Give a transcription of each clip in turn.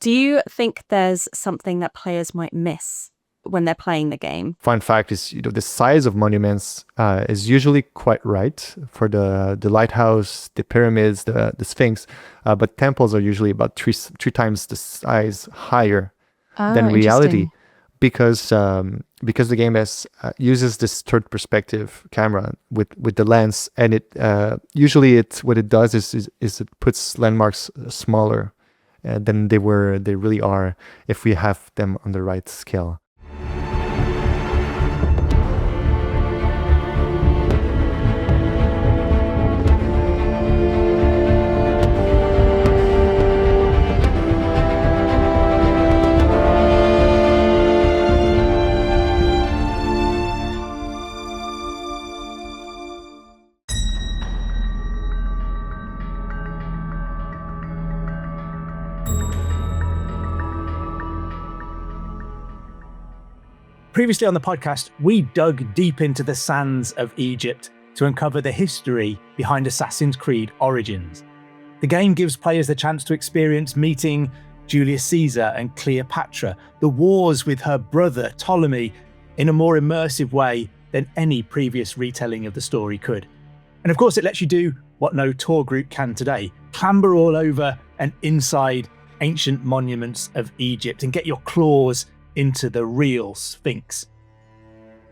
Do you think there's something that players might miss when they're playing the game? Fun fact is, the size of monuments is usually quite right for the lighthouse, the pyramids, the Sphinx, but temples are usually about three times the size higher than reality, because the game uses this third perspective camera with the lens, and it usually what it does is it puts landmarks smaller than they really are if we have them on the right scale. Previously on the podcast, we dug deep into the sands of Egypt to uncover the history behind Assassin's Creed Origins. The game gives players the chance to experience meeting Julius Caesar and Cleopatra, the wars with her brother Ptolemy, in a more immersive way than any previous retelling of the story could. And of course, it lets you do what no tour group can today: clamber all over and inside ancient monuments of Egypt and get your claws into the real Sphinx.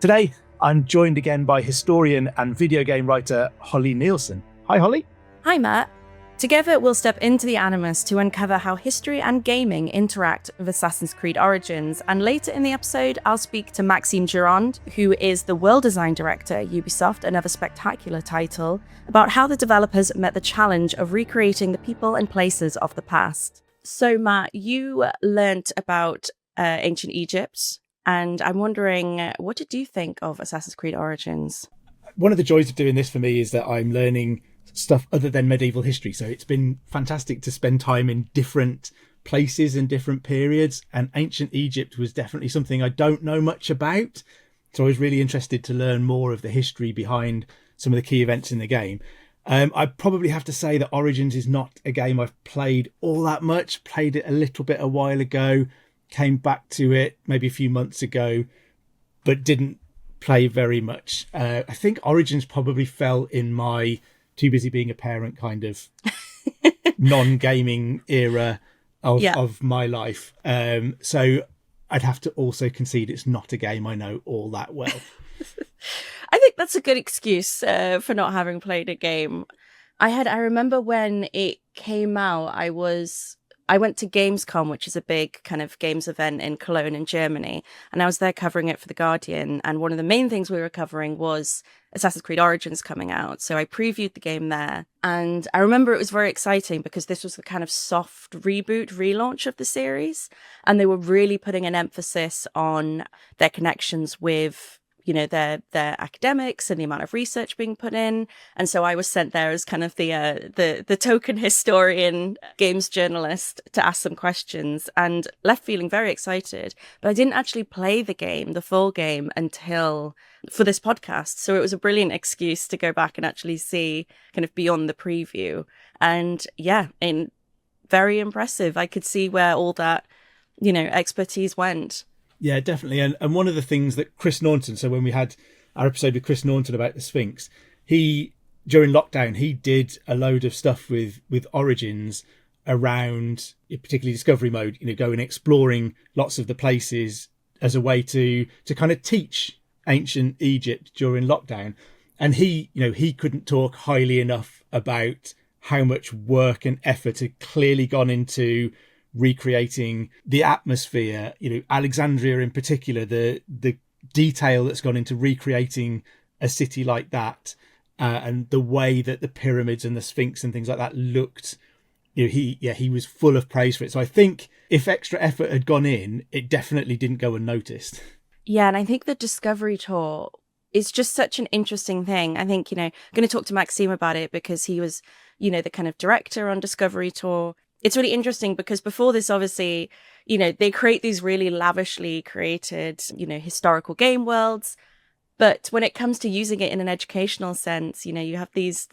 Today, I'm joined again by historian and video game writer Holly Nielsen. Hi, Holly. Hi, Matt. Together, we'll step into the Animus to uncover how history and gaming interact with Assassin's Creed Origins. And later in the episode, I'll speak to Maxime Durand, who is the world design director at Ubisoft, another spectacular title, about how the developers met the challenge of recreating the people and places of the past. So, Matt, you learnt about ancient Egypt, and I'm wondering, what did you think of Assassin's Creed Origins? One of the joys of doing this for me is that I'm learning stuff other than medieval history, so it's been fantastic to spend time in different places and different periods, and ancient Egypt was definitely something I don't know much about, so I was really interested to learn more of the history behind some of the key events in the game. I probably have to say that Origins is not a game I've played all that much. Played it a little bit a while ago, came back to it maybe a few months ago, but didn't play very much. I think Origins probably fell in my too busy being a parent kind of non-gaming era of my life. So I'd have to also concede it's not a game I know all that well. I think that's a good excuse for not having played a game. I remember when it came out, I went to Gamescom, which is a big kind of games event in Cologne in Germany, and I was there covering it for The Guardian, and one of the main things we were covering was Assassin's Creed Origins coming out, so I previewed the game there, and I remember it was very exciting because this was the kind of soft relaunch of the series, and they were really putting an emphasis on their connections with their academics and the amount of research being put in. And so I was sent there as kind of the token historian, games journalist, to ask some questions, and left feeling very excited. But I didn't actually play the full game, until for this podcast. So it was a brilliant excuse to go back and actually see kind of beyond the preview. And yeah, very impressive. I could see where all that, expertise went. Yeah, definitely. And one of the things that Chris Naunton, so when we had our episode with Chris Naunton about the Sphinx, during lockdown, he did a load of stuff with Origins around, particularly Discovery Mode, going exploring lots of the places as a way to kind of teach ancient Egypt during lockdown. And he couldn't talk highly enough about how much work and effort had clearly gone into recreating the atmosphere, Alexandria in particular, the detail that's gone into recreating a city like that, and the way that the pyramids and the Sphinx and things like that looked. He was full of praise for it. So I think if extra effort had gone in, it definitely didn't go unnoticed. Yeah, and I think the Discovery Tour is just such an interesting thing. I think, I'm going to talk to Maxime about it because he was, the kind of director on Discovery Tour. It's really interesting because before this, obviously, they create these really lavishly created, historical game worlds. But when it comes to using it in an educational sense, you have these,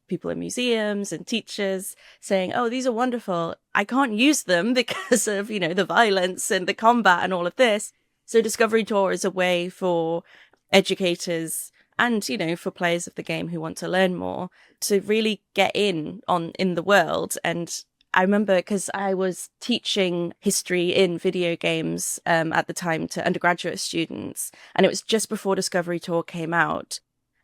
people in museums and teachers saying, oh, these are wonderful. I can't use them because of, the violence and the combat and all of this. So Discovery Tour is a way for educators and, for players of the game who want to learn more to really get in the world. And I remember because I was teaching history in video games at the time to undergraduate students, and it was just before Discovery Tour came out.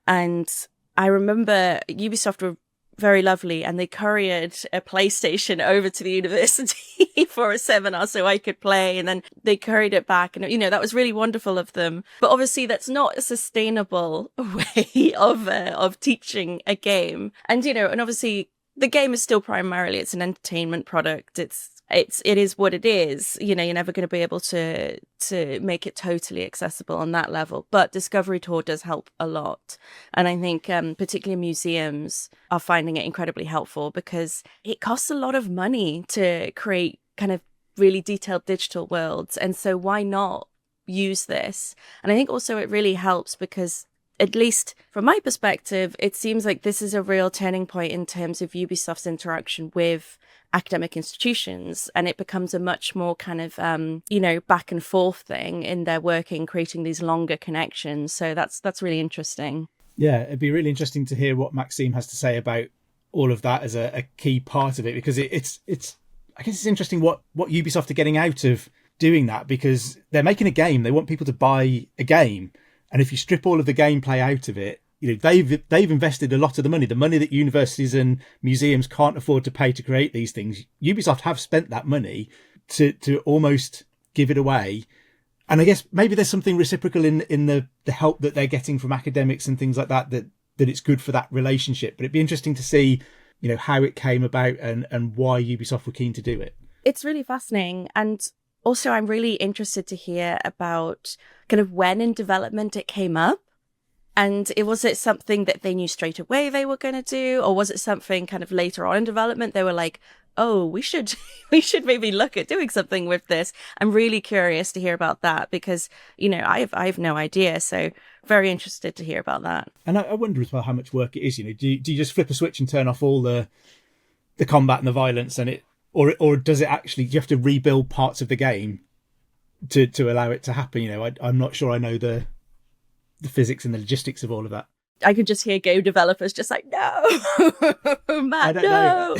And I remember Ubisoft were very lovely, and they couriered a PlayStation over to the university for a seminar so I could play, and then they couriered it back, and that was really wonderful of them. But obviously that's not a sustainable way of teaching a game. And and obviously the game is still primarily, it's an entertainment product. It is what it is. You're never going to be able to make it totally accessible on that level. But Discovery Tour does help a lot. And I think particularly museums are finding it incredibly helpful because it costs a lot of money to create kind of really detailed digital worlds. And so why not use this? And I think also it really helps because, at least from my perspective, it seems like this is a real turning point in terms of Ubisoft's interaction with academic institutions, and it becomes a much more kind of back and forth thing in their working, creating these longer connections. So that's really interesting. Yeah, it'd be really interesting to hear what Maxime has to say about all of that as a key part of it, because it's I guess it's interesting what Ubisoft are getting out of doing that, because they're making a game. They want people to buy a game, and if you strip all of the gameplay out of it, they've invested a lot of the money that universities and museums can't afford to pay to create these things. Ubisoft have spent that money to almost give it away. And I guess maybe there's something reciprocal in the help that they're getting from academics and things like that it's good for that relationship. But it'd be interesting to see, how it came about and why Ubisoft were keen to do it. It's really fascinating. And also I'm really interested to hear about kind of when in development it came up. And was it something that they knew straight away they were going to do? Or was it something kind of later on in development they were like, oh, we should maybe look at doing something with this? I'm really curious to hear about that because, I have no idea. So very interested to hear about that. And I wonder as well how much work it is. Do you just flip a switch and turn off all the combat and the violence and or does it actually, do you have to rebuild parts of the game to allow it to happen? I'm not sure I know the physics and the logistics of all of that. I could just hear game developers just like, no, Matt, no.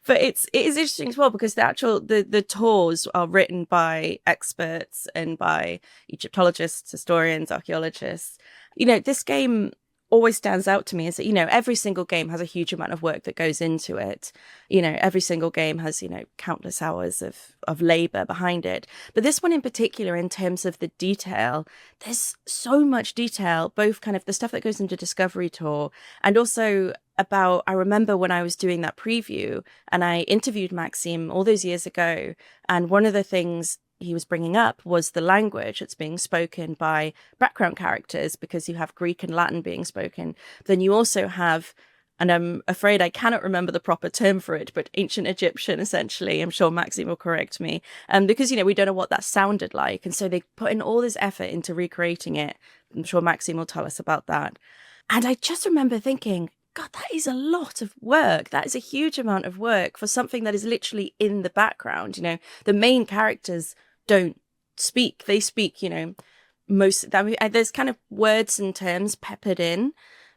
But it is interesting as well because the tours are written by experts and by Egyptologists, historians, archaeologists. This game always stands out to me is that, every single game has a huge amount of work that goes into it. Every single game has, countless hours of labor behind it. But this one in particular, in terms of the detail, there's so much detail, both kind of the stuff that goes into Discovery Tour and also I remember when I was doing that preview and I interviewed Maxime all those years ago. And one of the things he was bringing up was the language that's being spoken by background characters, because you have Greek and Latin being spoken. Then you also have, and I'm afraid I cannot remember the proper term for it, but ancient Egyptian, essentially. I'm sure Maxime will correct me. Because, we don't know what that sounded like. And so they put in all this effort into recreating it. I'm sure Maxime will tell us about that. And I just remember thinking, God, that is a lot of work. That is a huge amount of work for something that is literally in the background. The main characters don't speak. They speak, there's kind of words and terms peppered in,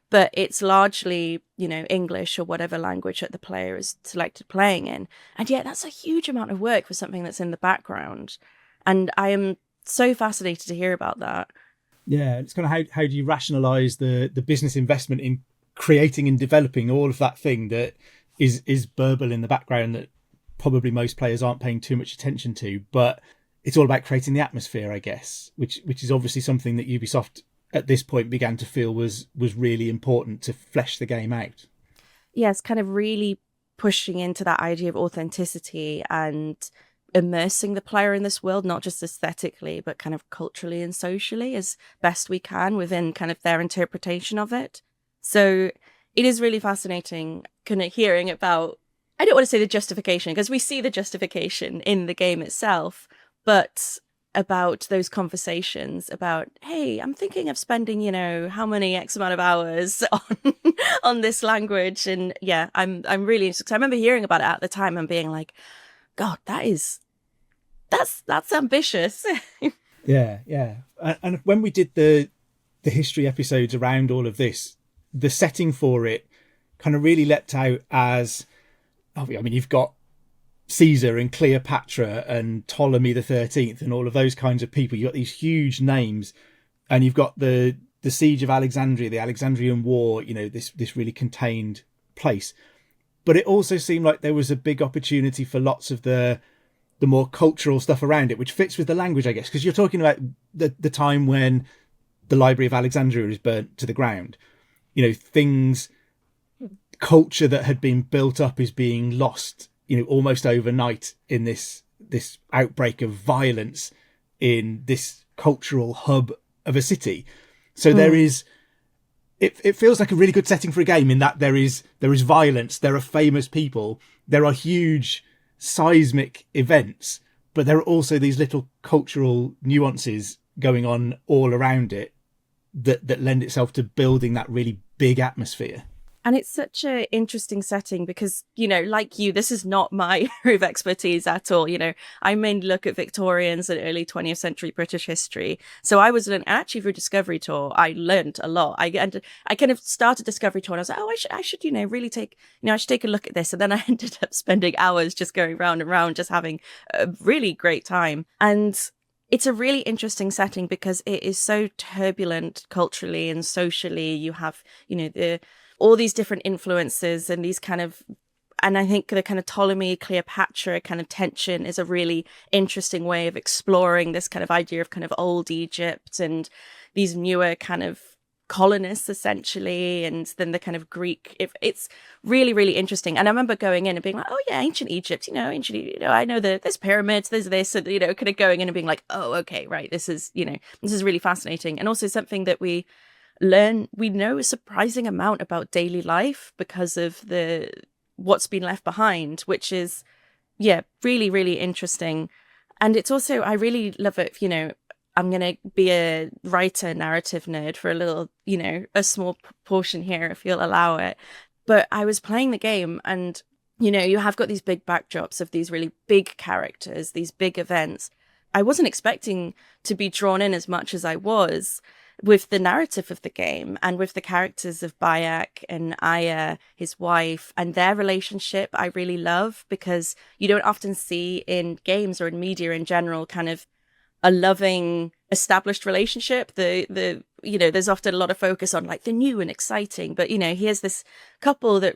but it's largely, English or whatever language that the player is selected playing in. And yet that's a huge amount of work for something that's in the background. And I am so fascinated to hear about that. Yeah, it's kind of how do you rationalize the business investment in creating and developing all of that thing that is verbal in the background that probably most players aren't paying too much attention to, but it's all about creating the atmosphere, I guess, which is obviously something that Ubisoft at this point began to feel was really important to flesh the game out. Yeah, it's kind of really pushing into that idea of authenticity and immersing the player in this world, not just aesthetically, but kind of culturally and socially as best we can within kind of their interpretation of it. So it is really fascinating kind of hearing about, I don't want to say the justification, because we see the justification in the game itself, but about those conversations about, hey, I'm thinking of spending, how many X amount of hours on this language. And yeah, I'm really interested. 'Cause I remember hearing about it at the time and being like, God, that's ambitious. Yeah. And when we did the history episodes around all of this, the setting for it kind of really leapt out as, you've got Caesar and Cleopatra and Ptolemy the 13th and all of those kinds of people. You've got these huge names, and you've got the siege of Alexandria, the Alexandrian War, this really contained place. But it also seemed like there was a big opportunity for lots of the more cultural stuff around it, which fits with the language, I guess, because you're talking about the time when the Library of Alexandria is burnt to the ground. Culture that had been built up is being lost, almost overnight in this outbreak of violence in this cultural hub of a city. So there is, it feels like a really good setting for a game in that there is violence, there are famous people, there are huge seismic events, but there are also these little cultural nuances going on all around it that lend itself to building that really big atmosphere. And it's such an interesting setting because, like you, this is not my area of expertise at all. I mainly look at Victorians and early 20th century British history. So I was learning, actually through Discovery Tour, I learned a lot. I kind of started Discovery Tour and I was like, oh, I should really take, I should take a look at this. And then I ended up spending hours just going round and round, just having a really great time. And it's a really interesting setting because it is so turbulent culturally and socially. You have, all these different influences and these and I think the kind of Ptolemy, Cleopatra kind of tension is a really interesting way of exploring this kind of idea of kind of old Egypt and these newer kind of colonists essentially, and then the kind of Greek. It's really, really interesting. And I remember going in and being like, oh yeah, ancient Egypt, I know there's pyramids, there's this, and, kind of going in and being like, oh, okay, right, this is really fascinating. And also something that we know a surprising amount about daily life because of what's been left behind, which is really, really interesting. And it's also, I really love it. I'm gonna be a writer narrative nerd for a little, a small portion here if you'll allow it. But I was playing the game and you have got these big backdrops of these really big characters, these big events. I wasn't expecting to be drawn in as much as I was with the narrative of the game and with the characters of Bayek and Aya, his wife, and their relationship. I really love because you don't often see in games or in media in general kind of a loving established relationship. There's often a lot of focus on like the new and exciting, but here's this couple that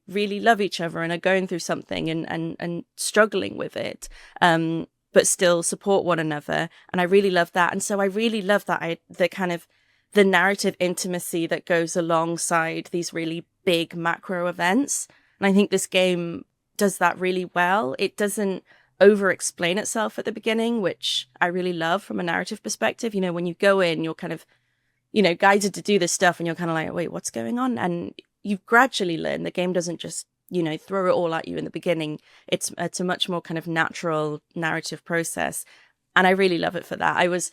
really love each other and are going through something and struggling with it, but still support one another. And I really love that. And so I really love that the narrative intimacy that goes alongside these really big macro events. And I think this game does that really well. It doesn't over-explain itself at the beginning, which I really love from a narrative perspective. When you go in, you're kind of, guided to do this stuff and you're kind of like, wait, what's going on? And you gradually learn. The game doesn't just, throw it all at you in the beginning. It's a much more kind of natural narrative process. And I really love it for that. It was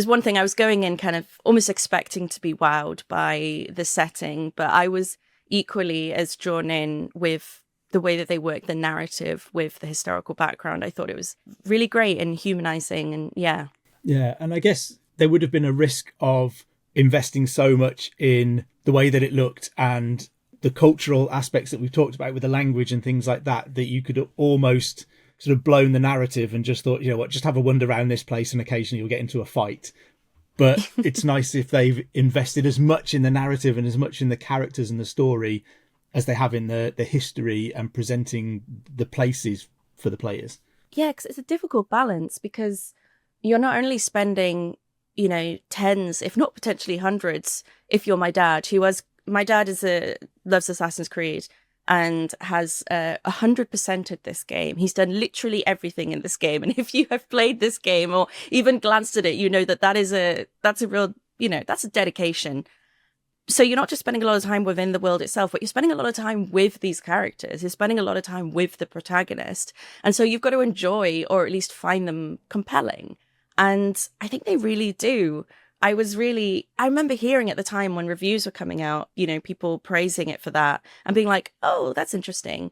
one thing I was going in kind of almost expecting to be wowed by the setting, but I was equally as drawn in with the way that they work the narrative with the historical background. I thought it was really great and humanizing, and yeah. And I guess there would have been a risk of investing so much in the way that it looked and the cultural aspects that we've talked about with the language and things like that you could almost sort of blown the narrative and just thought, just have a wander around this place and occasionally you'll get into a fight. But it's nice if they've invested as much in the narrative and as much in the characters and the story as they have in the history and presenting the places for the players. Yeah, because it's a difficult balance because you're not only spending, tens, if not potentially hundreds, if you're my dad, loves Assassin's Creed and has 100%ed this game. He's done literally everything in this game. And if you have played this game or even glanced at it, that's a real, that's a dedication. So you're not just spending a lot of time within the world itself, but you're spending a lot of time with these characters. You're spending a lot of time with the protagonist. And so you've got to enjoy or at least find them compelling. And I think they really do. I remember hearing at the time when reviews were coming out, people praising it for that and being like, oh, that's interesting.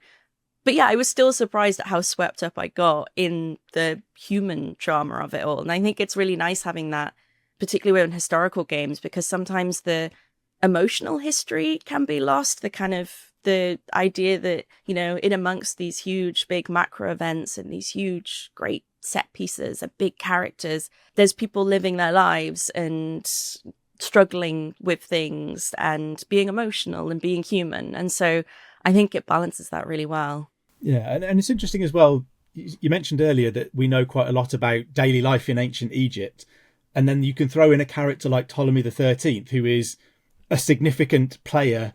But yeah, I was still surprised at how swept up I got in the human drama of it all. And I think it's really nice having that, particularly in historical games, because sometimes the emotional history can be lost. The idea that, in amongst these huge, big macro events and these huge, great set pieces and big characters, there's people living their lives and struggling with things and being emotional and being human. And so I think it balances that really well. Yeah, and it's interesting as well. You mentioned earlier that we know quite a lot about daily life in ancient Egypt. And then you can throw in a character like Ptolemy the 13th, who is a significant player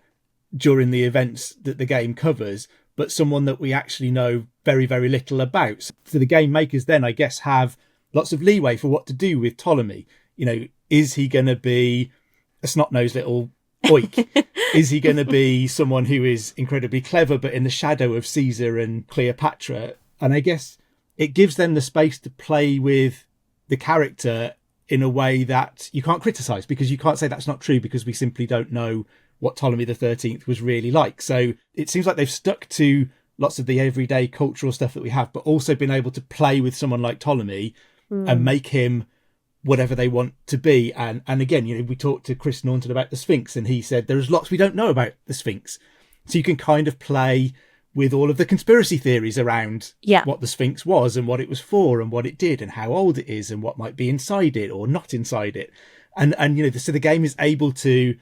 during the events that the game covers, but someone that we actually know very, very little about. So the game makers then, I guess, have lots of leeway for what to do with Ptolemy. Is he going to be a snot-nosed little oik? Is he going to be someone who is incredibly clever, but in the shadow of Caesar and Cleopatra? And I guess it gives them the space to play with the character in a way that you can't criticize, because you can't say that's not true, because we simply don't know what Ptolemy the 13th was really like. So it seems like they've stuck to lots of the everyday cultural stuff that we have, but also been able to play with someone like Ptolemy and make him whatever they want to be. And again, we talked to Chris Naunton about the Sphinx, and he said there's lots we don't know about the Sphinx. So you can kind of play with all of the conspiracy theories around what the Sphinx was and what it was for and what it did and how old it is and what might be inside it or not inside it. And so the game is able to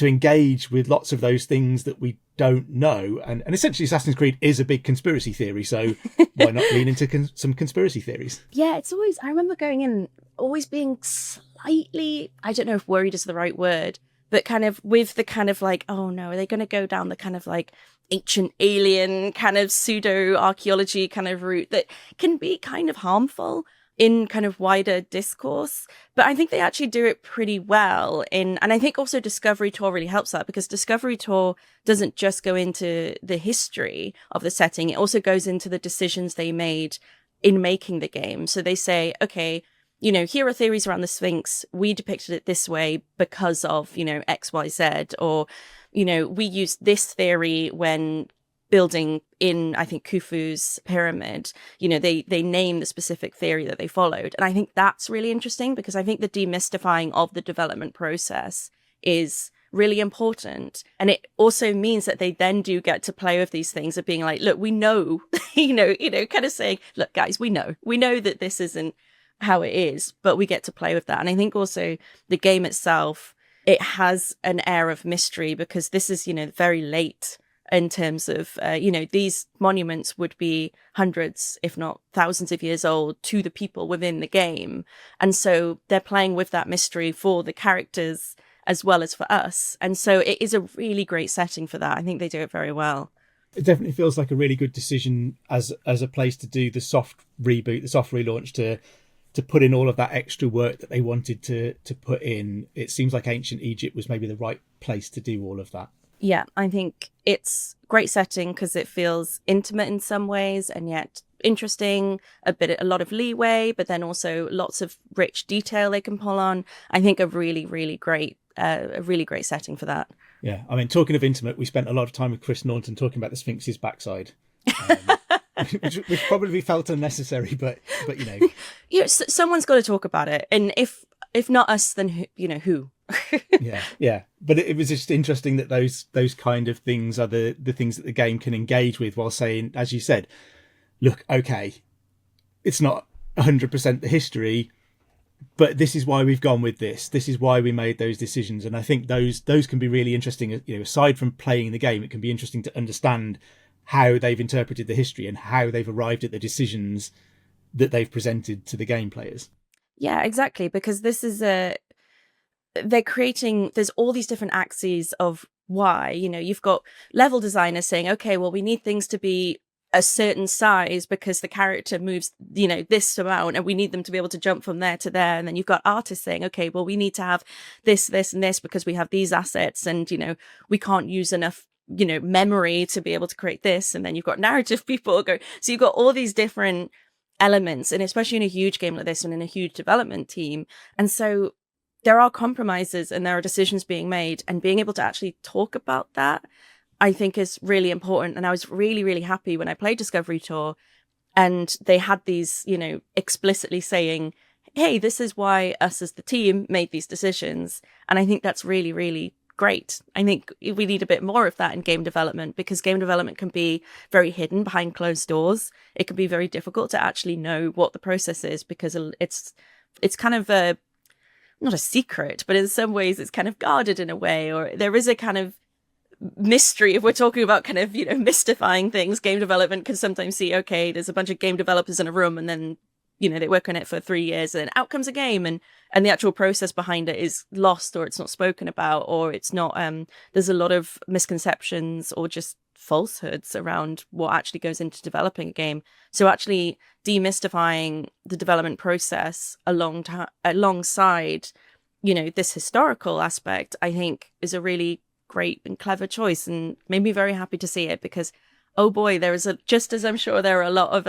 engage with lots of those things that we don't know. And essentially Assassin's Creed is a big conspiracy theory. So why not lean into some conspiracy theories? Yeah, I remember going in, always being slightly, I don't know if worried is the right word, but kind of with the kind of like, oh no, are they going to go down the kind of like ancient alien kind of pseudo archaeology kind of route that can be kind of harmful in kind of wider discourse. But I think they actually do it pretty well and I think also Discovery Tour really helps that, because Discovery Tour doesn't just go into the history of the setting, it also goes into the decisions they made in making the game. So they say, okay, here are theories around the Sphinx. We depicted it this way because of, X, Y, Z, or, we used this theory when building in, I think, Khufu's pyramid. They name the specific theory that they followed. And I think that's really interesting, because I think the demystifying of the development process is really important. And it also means that they then do get to play with these things of being like, look, we know, kind of saying, look, guys, we know that this isn't how it is, but we get to play with that. And I think also the game itself, it has an air of mystery, because this is, very late in terms of, these monuments would be hundreds, if not thousands of years old to the people within the game. And so they're playing with that mystery for the characters as well as for us. And so it is a really great setting for that. I think they do it very well. It definitely feels like a really good decision as a place to do the soft reboot, the soft relaunch, to put in all of that extra work that they wanted to put in. It seems like ancient Egypt was maybe the right place to do all of that. Yeah, I think it's great setting because it feels intimate in some ways and yet interesting, a lot of leeway, but then also lots of rich detail they can pull on. I think a really great setting for that. Yeah, I mean, talking of intimate, we spent a lot of time with Chris Naunton talking about the Sphinx's backside. Which probably felt unnecessary, but someone's got to talk about it, and if not us, then who? yeah. But it was just interesting that those kind of things are the things that the game can engage with, while saying, as you said, look, okay, it's not 100% the history, but this is why we've gone with this. This is why we made those decisions, and I think those can be really interesting. Aside from playing the game, it can be interesting to understand how they've interpreted the history and how they've arrived at the decisions that they've presented to the game players. Yeah, exactly. Because this is they're creating, there's all these different axes of why, you've got level designers saying, okay, well, we need things to be a certain size because the character moves, this amount, and we need them to be able to jump from there to there. And then you've got artists saying, okay, well, we need to have this, and this because we have these assets, and, we can't use enough memory to be able to create this. And then you've got narrative people go, so you've got all these different elements, and especially in a huge game like this and in a huge development team. And so there are compromises and there are decisions being made, and being able to actually talk about that, I think, is really important. And I was really, really happy when I played Discovery Tour and they had these, explicitly saying, hey, this is why us as the team made these decisions. And I think that's really, really great. I think we need a bit more of that in game development, because game development can be very hidden behind closed doors. It can be very difficult to actually know what the process is, because it's kind of not a secret, but in some ways it's kind of guarded in a way, or there is a kind of mystery. If we're talking about kind of, mystifying things, game development can sometimes see, okay, there's a bunch of game developers in a room and then, they work on it for 3 years and then out comes a game, and the actual process behind it is lost, or it's not spoken about, or it's not, there's a lot of misconceptions or just falsehoods around what actually goes into developing a game. So actually demystifying the development process alongside, this historical aspect, I think is a really great and clever choice, and made me very happy to see it, because, oh boy, just as I'm sure there are a lot of,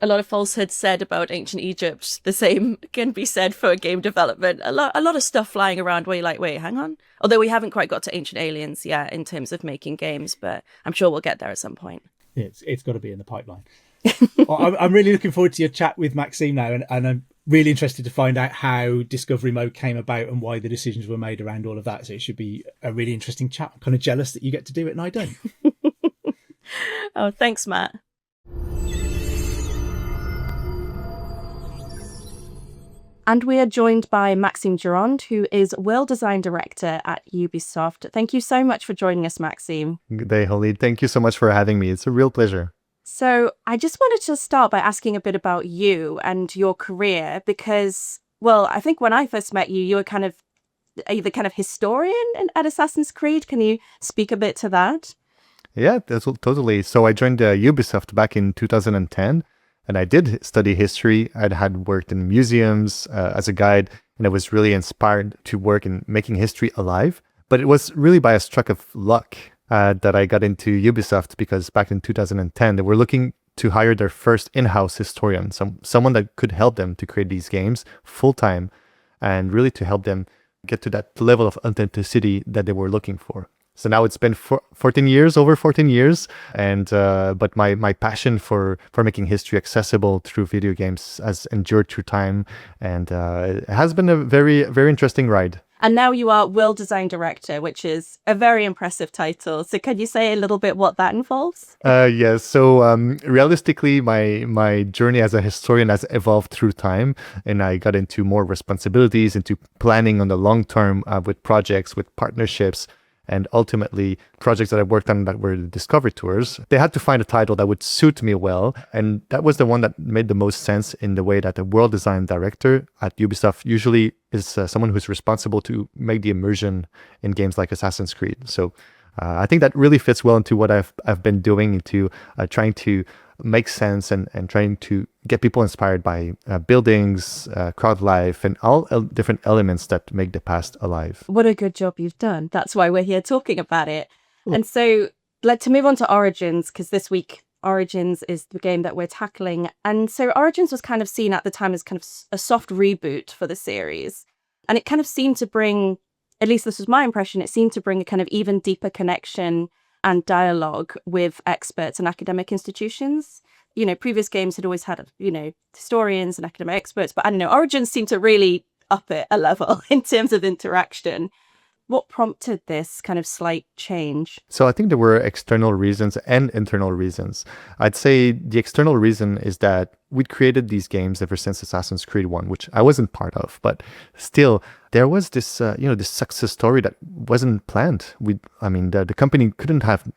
a lot of falsehoods said about ancient Egypt, the same can be said for game development. A lot of stuff flying around where you're like, wait, hang on. Although we haven't quite got to ancient aliens yet in terms of making games, but I'm sure we'll get there at some point. It's got to be in the pipeline. I'm really looking forward to your chat with Maxime now, and I'm really interested to find out how Discovery Mode came about and why the decisions were made around all of that. So it should be a really interesting chat. I'm kind of jealous that you get to do it and I don't. Oh, thanks, Matt. And we are joined by Maxime Durand, who is World Design Director at Ubisoft. Thank you so much for joining us, Maxime. Good day, Holly. Thank you so much for having me. It's a real pleasure. So I just wanted to start by asking a bit about you and your career, because, well, I think when I first met you, you were are you the kind of historian at Assassin's Creed? Can you speak a bit to that? Yeah, totally. So I joined Ubisoft back in 2010. And I did study history. I had worked in museums as a guide, and I was really inspired to work in making history alive. But it was really by a stroke of luck that I got into Ubisoft, because back in 2010, they were looking to hire their first in-house historian, someone that could help them to create these games full-time and really to help them get to that level of authenticity that they were looking for. So now it's been over 14 years, and but my passion for making history accessible through video games has endured through time, and it has been a very, very interesting ride. And now you are World Design Director, which is a very impressive title. So can you say a little bit what that involves? Yes. So realistically, my journey as a historian has evolved through time, and I got into more responsibilities, into planning on the long term with projects, with partnerships, and ultimately projects that I worked on that were the Discovery Tours. They had to find a title that would suit me well, and that was the one that made the most sense, in the way that a world design director at Ubisoft usually is someone who's responsible to make the immersion in games like Assassin's Creed. So I think that really fits well into what I've been doing, into trying to make sense and trying to get people inspired by buildings, crowd life, and all different elements that make the past alive. What a good job you've done. That's why we're here talking about it. Ooh. And so, to move on to Origins, because this week Origins is the game that we're tackling. And so Origins was kind of seen at the time as kind of a soft reboot for the series. And it kind of seemed to bring, at least this was my impression, it seemed to bring a kind of even deeper connection and dialogue with experts and academic institutions. Previous games had always had, historians and academic experts, but I don't know, Origins seemed to really up it a level in terms of interaction. What prompted this kind of slight change? So I think there were external reasons and internal reasons. I'd say the external reason is that we'd created these games ever since Assassin's Creed 1, which I wasn't part of, but still there was this, this success story that wasn't planned. The company couldn't have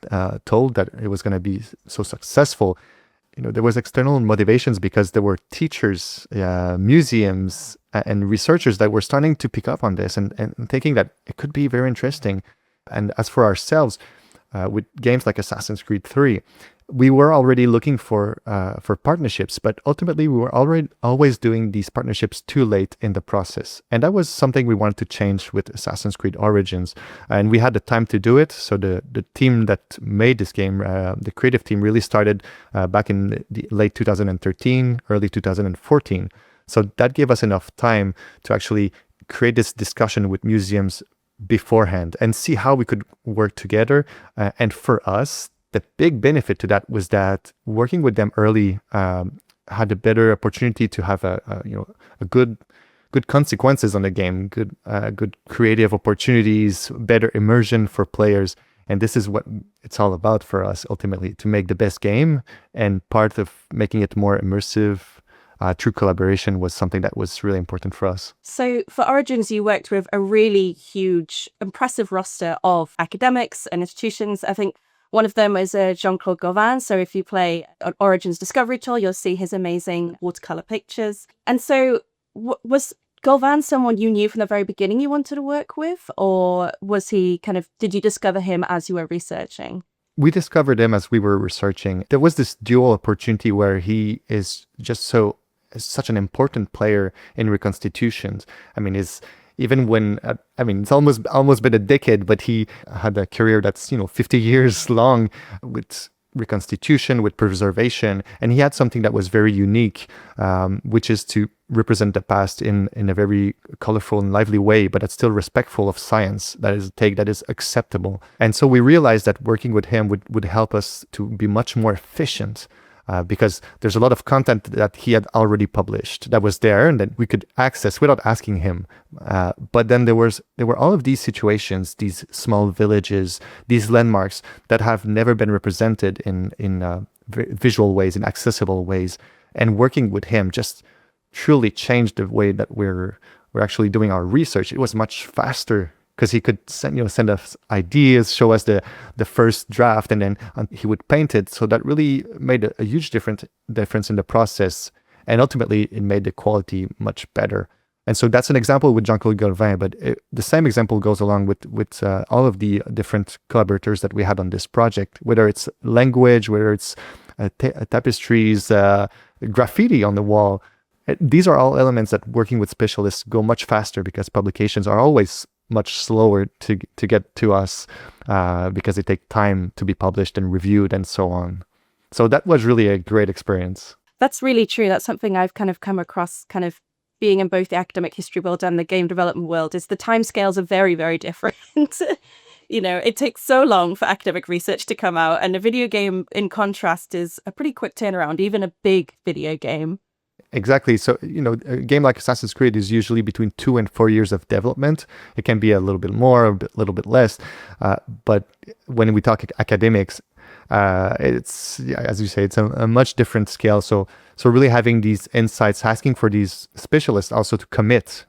told that it was going to be so successful. There was external motivations, because there were teachers, museums, and researchers that were starting to pick up on this and thinking that it could be very interesting. And as for ourselves, with games like Assassin's Creed 3, we were already looking for partnerships, but ultimately we were already always doing these partnerships too late in the process. And that was something we wanted to change with Assassin's Creed Origins. And we had the time to do it. So the team that made this game, the creative team, really started back in the late 2013, early 2014. So that gave us enough time to actually create this discussion with museums beforehand and see how we could work together. And for us, the big benefit to that was that working with them early had a better opportunity to have a good consequences on the game, good creative opportunities, better immersion for players. And this is what it's all about for us ultimately, to make the best game. And part of making it more immersive through collaboration was something that was really important for us. So for Origins, you worked with a really huge, impressive roster of academics and institutions. I think one of them is Jean-Claude Gauvin. So if you play an Origins Discovery tool, you'll see his amazing watercolor pictures. And so was Gauvin someone you knew from the very beginning you wanted to work with? Or was he did you discover him as you were researching? We discovered him as we were researching. There was this dual opportunity where he is just such an important player in reconstitutions. I mean, even when, it's almost been a decade, but he had a career that's, 50 years long with reconstitution, with preservation. And he had something that was very unique, which is to represent the past in a very colorful and lively way, but that's still respectful of science. That is a take that is acceptable. And so we realized that working with him would help us to be much more efficient. Because there's a lot of content that he had already published that was there and that we could access without asking him. But then there were all of these situations, these small villages, these landmarks that have never been represented in visual ways, in accessible ways. And working with him just truly changed the way that we're actually doing our research. It was much faster, because he could send us ideas, show us the first draft, and then he would paint it. So that really made a huge difference in the process. And ultimately, it made the quality much better. And so that's an example with Jean-Claude Gauvin, but the same example goes along with all of the different collaborators that we had on this project, whether it's language, whether it's tapestries, graffiti on the wall. These are all elements that working with specialists go much faster, because publications are always much slower to get to us because they take time to be published and reviewed and so on. So that was really a great experience. That's really true. That's something I've come across being in both the academic history world and the game development world, is the timescales are very, very different. It takes so long for academic research to come out, and a video game, in contrast, is a pretty quick turnaround, even a big video game. Exactly. So, a game like Assassin's Creed is usually between 2 and 4 years of development. It can be a little bit more, a little bit less. But when we talk academics, it's, as you say, it's a much different scale. So really having these insights, asking for these specialists also to commit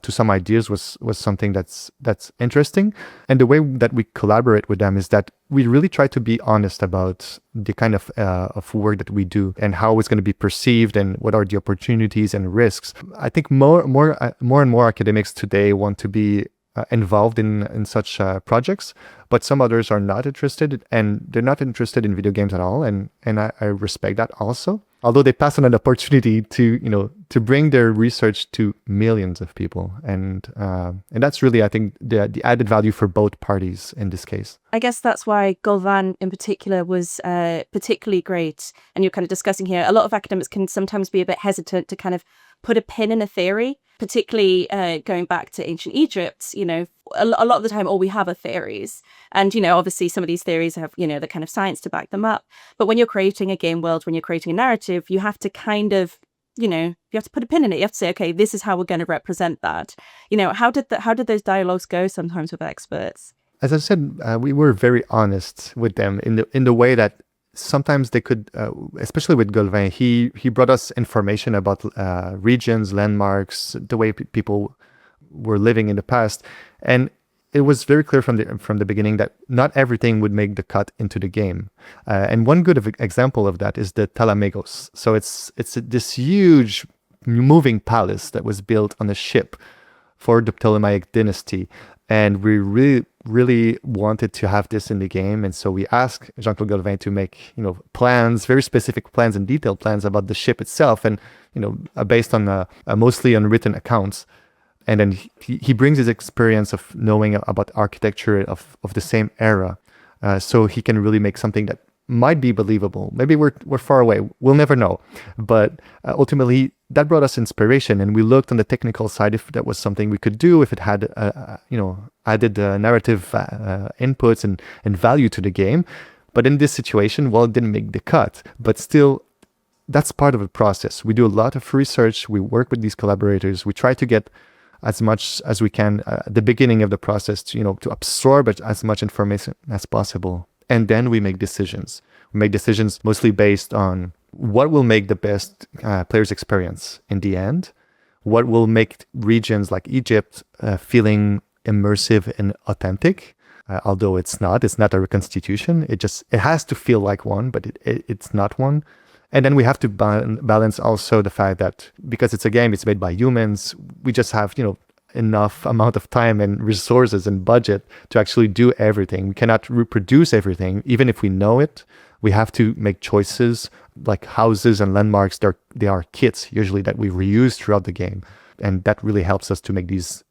to some ideas was something that's interesting. And the way that we collaborate with them is that we really try to be honest about the kind of work that we do and how it's going to be perceived and what are the opportunities and risks. I think more and more academics today want to be involved in such projects, but some others are not interested, and they're not interested in video games at all. And I respect that also. Although they pass on an opportunity to bring their research to millions of people, and that's really, I think, the added value for both parties in this case. I guess that's why Gauvin in particular was particularly great. And you're discussing here, a lot of academics can sometimes be a bit hesitant to put a pin in a theory, particularly going back to ancient Egypt. A lot of the time, all we have are theories. And, obviously some of these theories have, the science to back them up. But when you're creating a game world, when you're creating a narrative, you have to you have to put a pin in it. You have to say, okay, this is how we're going to represent that. How did those dialogues go sometimes with experts? As I said, we were very honest with them in the way that sometimes they could, especially with Gauvin, he brought us information about regions, landmarks, the way people were living in the past, and it was very clear from the beginning that not everything would make the cut into the game. And one good example of that is the Talamegos. So it's this huge moving palace that was built on a ship for the Ptolemaic dynasty. And we really wanted to have this in the game. And so we asked Jean-Claude Galvin to make, plans, very specific plans and detailed plans about the ship itself, and, based on mostly unwritten accounts. And then he brings his experience of knowing about architecture of the same era. So he can really make something that might be believable. Maybe we're far away. We'll never know. But ultimately, that brought us inspiration, and we looked on the technical side if that was something we could do, if it had, added narrative inputs and value to the game. But in this situation, well, it didn't make the cut. But still, that's part of the process. We do a lot of research. We work with these collaborators. We try to get as much as we can at the beginning of the process to absorb as much information as possible. And then we make decisions. We make decisions mostly based on what will make the best player's experience in the end, what will make regions like Egypt feeling immersive and authentic, although it's not a reconstitution. It has to feel like one, but it's not one. And then we have to balance also the fact that because it's a game, it's made by humans, we just have, enough amount of time and resources and budget to actually do everything. We cannot reproduce everything, even if we know it. We have to make choices like houses and landmarks. They are kits usually that we reuse throughout the game. And that really helps us to make these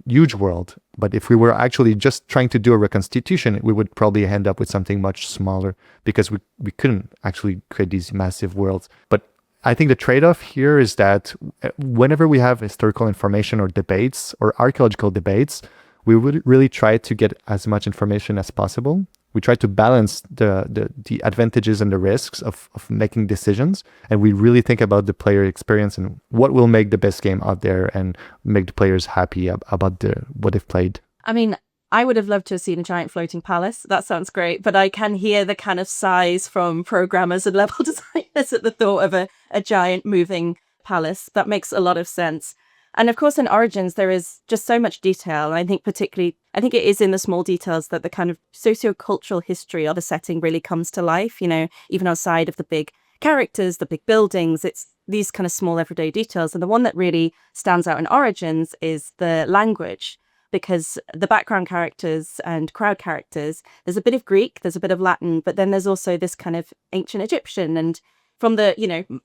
huge world. But if we were actually just trying to do a reconstitution, we would probably end up with something much smaller because we couldn't actually create these massive worlds. But I think the trade-off here is that whenever we have historical information or debates or archaeological debates, we would really try to get as much information as possible. We try to balance the advantages and the risks of making decisions. And we really think about the player experience and what will make the best game out there and make the players happy about what they've played. I mean, I would have loved to have seen a giant floating palace. That sounds great. But I can hear the kind of sighs from programmers and level designers at the thought of a giant moving palace. That makes a lot of sense. And of course, in Origins, there is just so much detail. And I think it is in the small details that the kind of socio-cultural history of a setting really comes to life, even outside of the big characters, the big buildings. It's these kind of small everyday details. And the one that really stands out in Origins is the language. Because the background characters and crowd characters, there's a bit of Greek, there's a bit of Latin, but then there's also this kind of ancient Egyptian. And from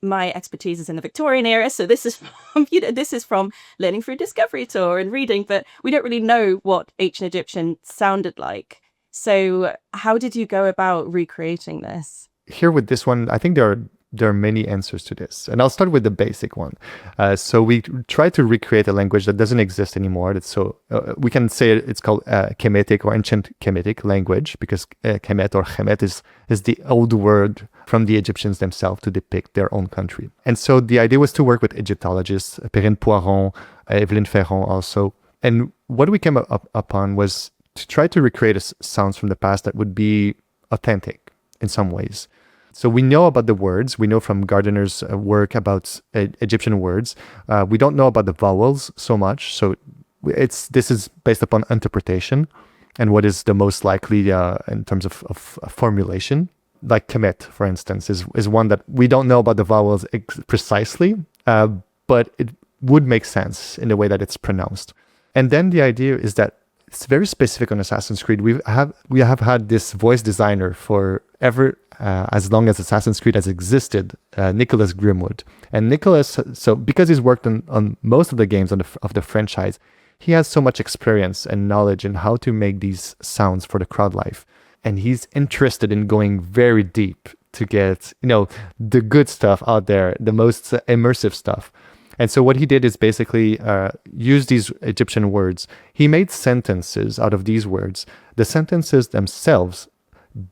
my expertise is in the Victorian era, so this is from learning through Discovery Tour and reading, but we don't really know what ancient Egyptian sounded like. So how did you go about recreating this? Here with this one, I think there are many answers to this. And I'll start with the basic one. So we try to recreate a language that doesn't exist anymore. We can say it's called Kemetic or ancient Kemetic language, because Kemet or Chemet is the old word from the Egyptians themselves to depict their own country. And so the idea was to work with Egyptologists, Perrine Poiron, Evelyne Ferron also. And what we came upon was to try to recreate sounds from the past that would be authentic in some ways. So we know about the words. We know from Gardner's work about Egyptian words. We don't know about the vowels so much. So this is based upon interpretation and what is the most likely in terms of formulation. Like Kemet, for instance, is one that we don't know about the vowels precisely, but it would make sense in the way that it's pronounced. And then the idea is that it's very specific on Assassin's Creed. We have had this voice designer for ever, as long as Assassin's Creed has existed, Nicholas Grimwood. And Nicholas, so because he's worked on most of the games of the franchise, he has so much experience and knowledge in how to make these sounds for the crowd life. And he's interested in going very deep to get, the good stuff out there, the most immersive stuff. And so what he did is basically use these Egyptian words. He made sentences out of these words. The sentences themselves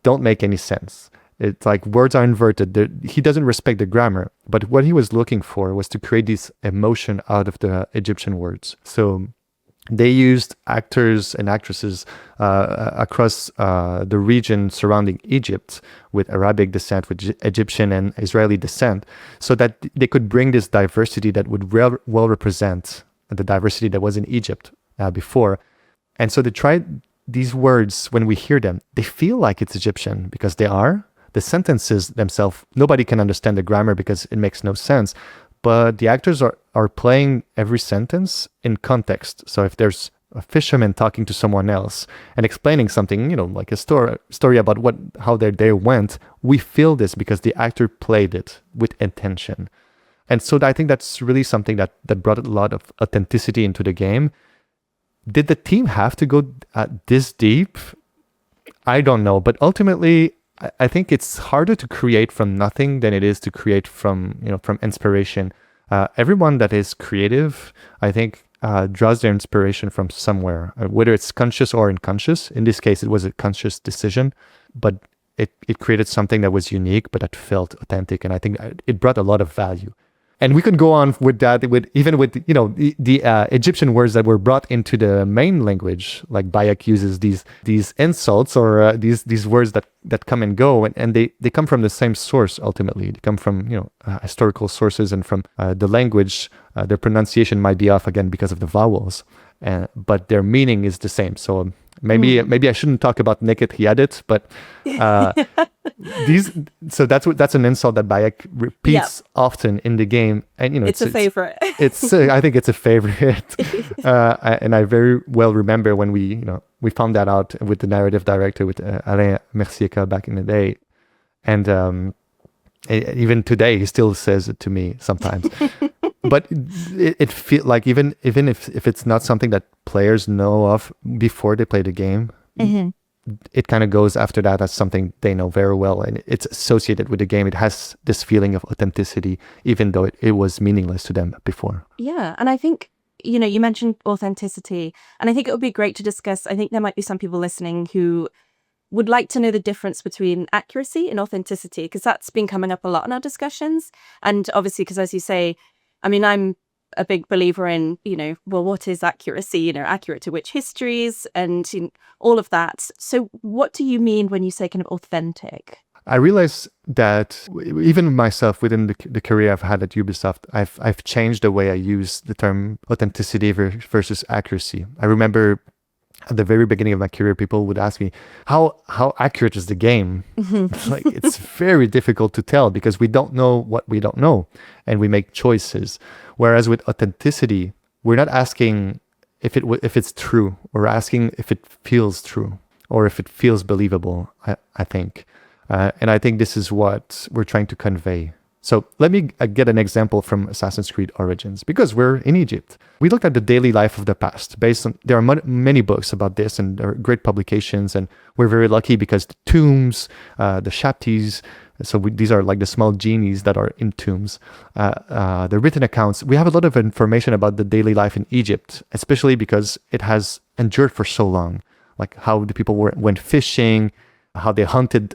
don't make any sense. It's like words are inverted. He doesn't respect the grammar. But what he was looking for was to create this emotion out of the Egyptian words. So they used actors and actresses across the region surrounding Egypt with Arabic descent, with Egyptian and Israeli descent, so that they could bring this diversity that would well represent the diversity that was in Egypt before. And so they tried these words, when we hear them, they feel like it's Egyptian because they are. The sentences themselves, nobody can understand the grammar because it makes no sense. But the actors are playing every sentence in context. So if there's a fisherman talking to someone else and explaining something, like a story about how their day went, we feel this because the actor played it with intention. And so I think that's really something that brought a lot of authenticity into the game. Did the team have to go this deep? I don't know. But ultimately, I think it's harder to create from nothing than it is to create from inspiration. Everyone that is creative, I think, draws their inspiration from somewhere, whether it's conscious or unconscious. In this case, it was a conscious decision, but it created something that was unique, but that felt authentic. And I think it brought a lot of value. And we could go on with that, even with the Egyptian words that were brought into the main language, like Bayek uses these insults or these words that come and go, and they come from the same source ultimately. They come from historical sources, and from the language. Their pronunciation might be off again because of the vowels, but their meaning is the same. So maybe I shouldn't talk about Naked Hiadit, but that's an insult that Bayek repeats often in the game, and it's a favorite. I think it's a favorite, and I very well remember when we found that out with the narrative director, with Alain Mercier back in the day, and even today he still says it to me sometimes. But it feels like even if it's not something that players know of before they play the game, it kind of goes after that as something they know very well, and it's associated with the game. It has this feeling of authenticity, even though it was meaningless to them before. Yeah, and I think, you mentioned authenticity, and I think it would be great to discuss. I think there might be some people listening who would like to know the difference between accuracy and authenticity, because that's been coming up a lot in our discussions. And obviously, because as you say, I mean, I'm a big believer in, what is accuracy, accurate to which histories and all of that. So what do you mean when you say kind of authentic? I realize that even myself, within the career I've had at Ubisoft, I've changed the way I use the term authenticity versus accuracy. I remember at the very beginning of my career, people would ask me, how accurate is the game? Like, it's very difficult to tell because we don't know what we don't know, and we make choices. Whereas with authenticity, we're not asking if it's true. We're asking if it feels true or if it feels believable, I think. And I think this is what we're trying to convey. So let me get an example from Assassin's Creed Origins, because we're in Egypt. We looked at the daily life of the past. There are many books about this, and there are great publications, and we're very lucky because the tombs, the Shaptis, these are like the small genies that are in tombs, the written accounts. We have a lot of information about the daily life in Egypt, especially because it has endured for so long, like how the people went fishing, how they hunted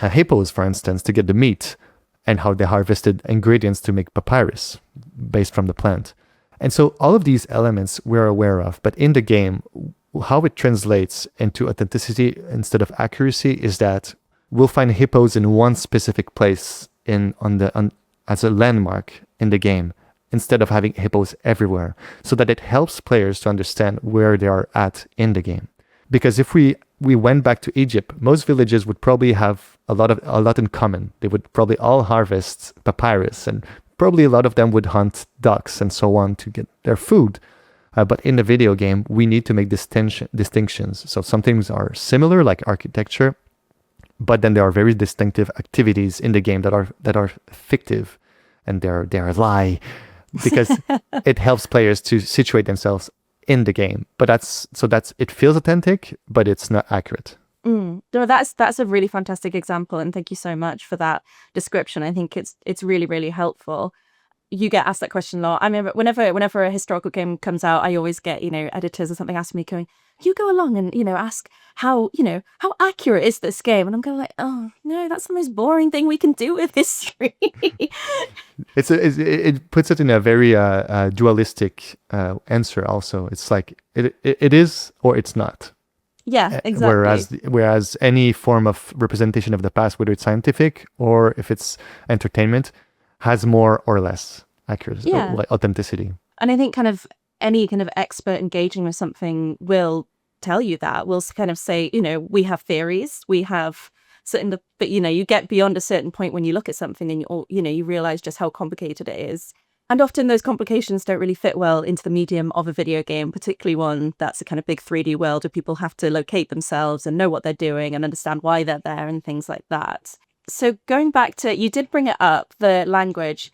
hippos, for instance, to get the meat, and how they harvested ingredients to make papyrus based from the plant. And so all of these elements we're aware of, but in the game, how it translates into authenticity instead of accuracy is that we'll find hippos in one specific place as a landmark in the game, instead of having hippos everywhere, so that it helps players to understand where they are at in the game. Because if we went back to Egypt, most villages would probably have a lot in common. They would probably all harvest papyrus, and probably a lot of them would hunt ducks and so on to get their food. But in the video game, we need to make distinctions. So some things are similar, like architecture, but then there are very distinctive activities in the game that are fictive, and they're a lie, because it helps players to situate themselves in the game. But it feels authentic, but it's not accurate. No, that's a really fantastic example, and thank you so much for that description. I think it's really, really helpful. You get asked that question a lot. I remember whenever a historical game comes out, I always get editors or something asking me, going, you go along and ask how accurate is this game, and I'm going like, oh no, that's the most boring thing we can do with history. It puts it in a very dualistic answer. Also, it's like it is or it's not. Yeah, exactly. Whereas any form of representation of the past, whether it's scientific or if it's entertainment, has more or less accuracy, like authenticity. And I think kind of any kind of expert engaging with something will tell you that. Will kind of say, we have theories, we have certain, but you get beyond a certain point when you look at something and you realize just how complicated it is. And often those complications don't really fit well into the medium of a video game, particularly one that's a kind of big 3D world where people have to locate themselves and know what they're doing and understand why they're there and things like that. So going back to, you did bring it up, the language.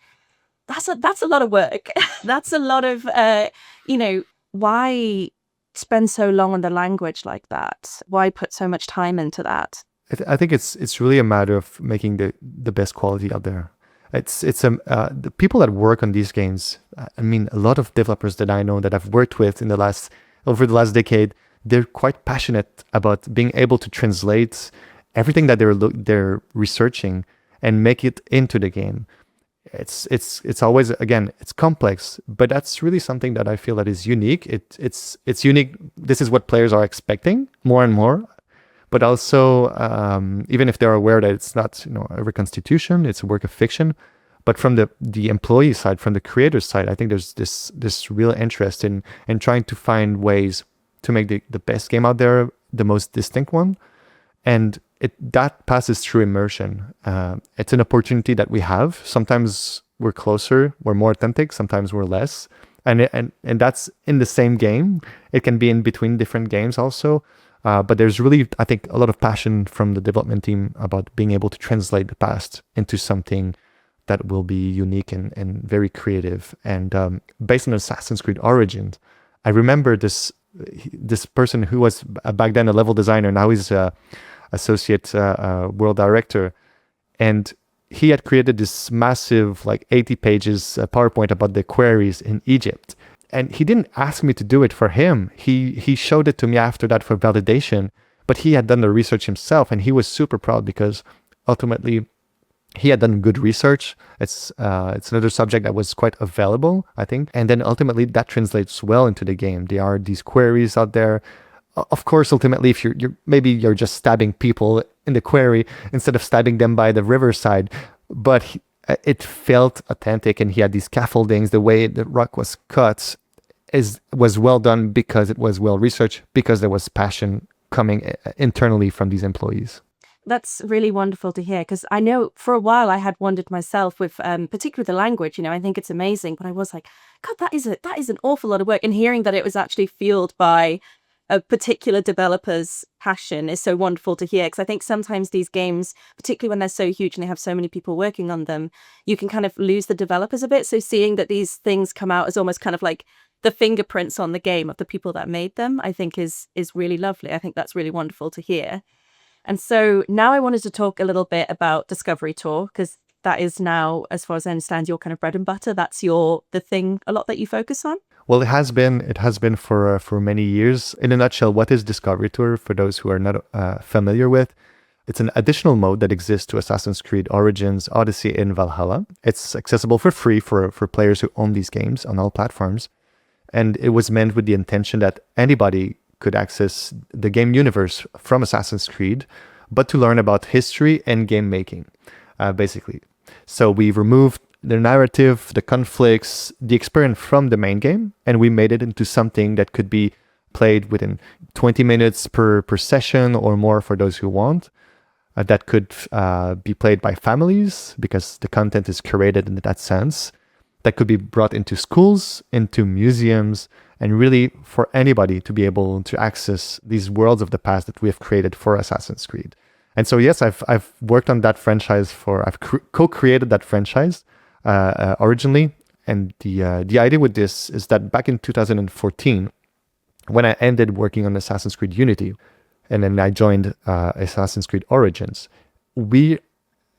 That's a lot of work. That's a lot of, why spend so long on the language like that? Why put so much time into that? I think it's really a matter of making the best quality out there. The people that work on these games. I mean, a lot of developers that I know that I've worked with over the last decade, they're quite passionate about being able to translate everything that they're researching and make it into the game. It's always, again, it's complex, but that's really something that I feel that is unique. It's unique. This is what players are expecting more and more. But also, even if they're aware that it's not, a reconstitution, it's a work of fiction. But from the employee side, from the creator side, I think there's this real interest in trying to find ways to make the best game out there, the most distinct one. And that passes through immersion. It's an opportunity that we have. Sometimes we're closer, we're more authentic. Sometimes we're less. And that's in the same game. It can be in between different games also. But there's really, I think, a lot of passion from the development team about being able to translate the past into something that will be unique and very creative. And based on Assassin's Creed Origins, I remember this person who was back then a level designer. Now he's associate world director. And he had created this massive, 80 pages PowerPoint about the quarries in Egypt. And he didn't ask me to do it for him. He showed it to me after that for validation, but he had done the research himself, and he was super proud because ultimately he had done good research. It's another subject that was quite available, I think. And then ultimately that translates well into the game. There are these queries out there. Of course, ultimately, if you're just stabbing people in the quarry instead of stabbing them by the riverside, but it felt authentic, and he had these scaffoldings. The way the rock was cut was well done because it was well researched, because there was passion coming internally from these employees. That's really wonderful to hear, because I know for a while I had wondered myself with particularly the language. I think it's amazing, but I was like, God, that is an awful lot of work. And hearing that it was actually fueled by a particular developer's passion is so wonderful to hear, because I think sometimes these games, particularly when they're so huge and they have so many people working on them, you can kind of lose the developers a bit. So seeing that these things come out as almost kind of like the fingerprints on the game of the people that made them, I think is really lovely. I think that's really wonderful to hear. And so now I wanted to talk a little bit about Discovery Tour, because that is now, as far as I understand, your kind of bread and butter. That's the thing a lot that you focus on. Well, it has been for many years. In a nutshell, what is Discovery Tour, for those who are not familiar with? It's an additional mode that exists to Assassin's Creed Origins, Odyssey, and Valhalla. It's accessible for free for players who own these games on all platforms. And it was meant with the intention that anybody could access the game universe from Assassin's Creed, but to learn about history and game making, basically. So we removed the narrative, the conflicts, the experience from the main game, and we made it into something that could be played within 20 minutes per session or more for those who want. That could be played by families because the content is curated in that sense. That could be brought into schools, into museums, and really for anybody to be able to access these worlds of the past that we have created for Assassin's Creed. And so, yes, I've worked on that franchise I've co-created that franchise originally. And the idea with this is that back in 2014, when I ended working on Assassin's Creed Unity, and then I joined Assassin's Creed Origins, we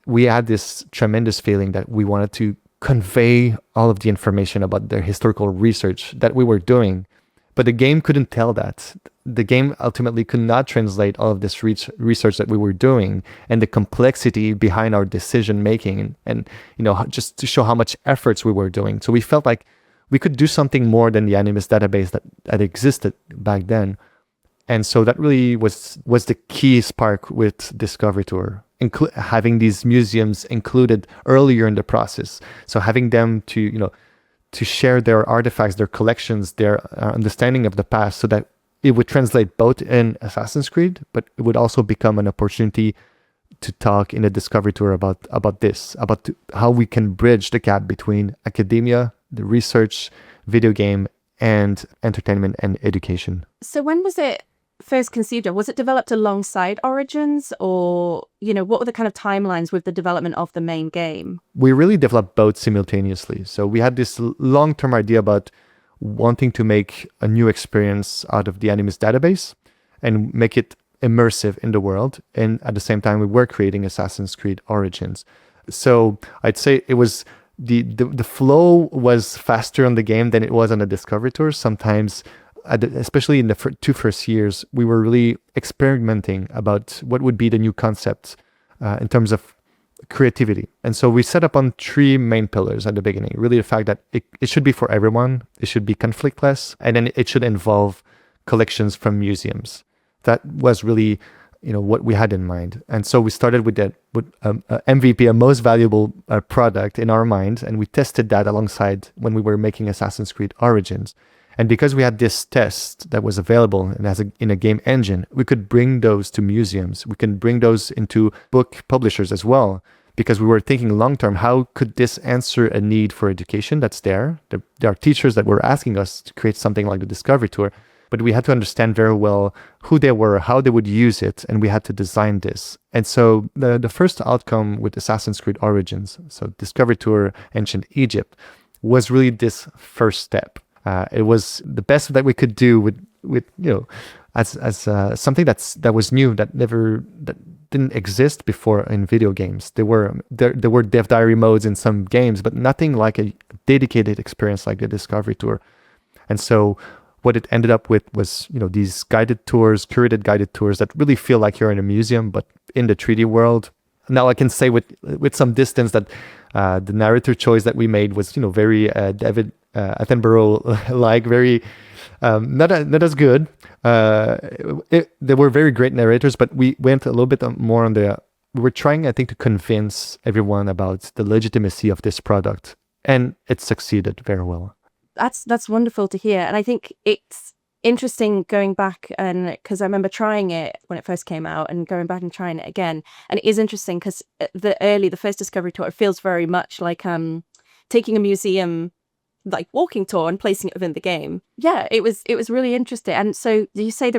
had this tremendous feeling that we wanted to convey all of the information about the historical research that we were doing, but the game couldn't tell that. The game ultimately could not translate all of this research that we were doing and the complexity behind our decision making, and just to show how much efforts we were doing. So we felt like we could do something more than the Animus database that existed back then. And so that really was the key spark with Discovery Tour, having these museums included earlier in the process. So having them to share their artifacts, their collections, their understanding of the past, so that it would translate both in Assassin's Creed, but it would also become an opportunity to talk in a Discovery Tour about how we can bridge the gap between academia, the research, video game, and entertainment and education. So when was it first conceived of? Was it developed alongside Origins, or, what were the kind of timelines with the development of the main game? We really developed both simultaneously. So we had this long-term idea about wanting to make a new experience out of the Animus database and make it immersive in the world. And at the same time, we were creating Assassin's Creed Origins. So I'd say it was the flow was faster on the game than it was on the Discovery Tour. Sometimes, especially in the two first years, we were really experimenting about what would be the new concepts in terms of creativity. And so we set up on three main pillars at the beginning. Really the fact that it should be for everyone, it should be conflictless, and then it should involve collections from museums. That was really, what we had in mind. And so we started with that, with MVP, a most valuable product in our mind, and we tested that alongside when we were making Assassin's Creed Origins. And because we had this test that was available and in a game engine, we could bring those to museums. We can bring those into book publishers as well, because we were thinking long-term, how could this answer a need for education that's there? There are teachers that were asking us to create something like the Discovery Tour, but we had to understand very well who they were, how they would use it, and we had to design this. And so the first outcome with Assassin's Creed Origins, so Discovery Tour, Ancient Egypt, was really this first step. It was the best that we could do with as something that was new, that didn't exist before in video games. There were dev diary modes in some games, but nothing like a dedicated experience like the Discovery Tour. And so what it ended up with was these guided tours, curated guided tours that really feel like you're in a museum, but in the 3D world. Now I can say with some distance that the narrator choice that we made was very David Attenborough-like, very not as good. They were very great narrators, but we went a little bit more on we were trying, I think, to convince everyone about the legitimacy of this product, and it succeeded very well. That's wonderful to hear. And I think it's interesting going back, and because I remember trying it when it first came out and going back and trying it again. And it is interesting because the first Discovery Tour, it feels very much like taking a museum like walking tour and placing it within the game. Yeah, it was really interesting. And so do you say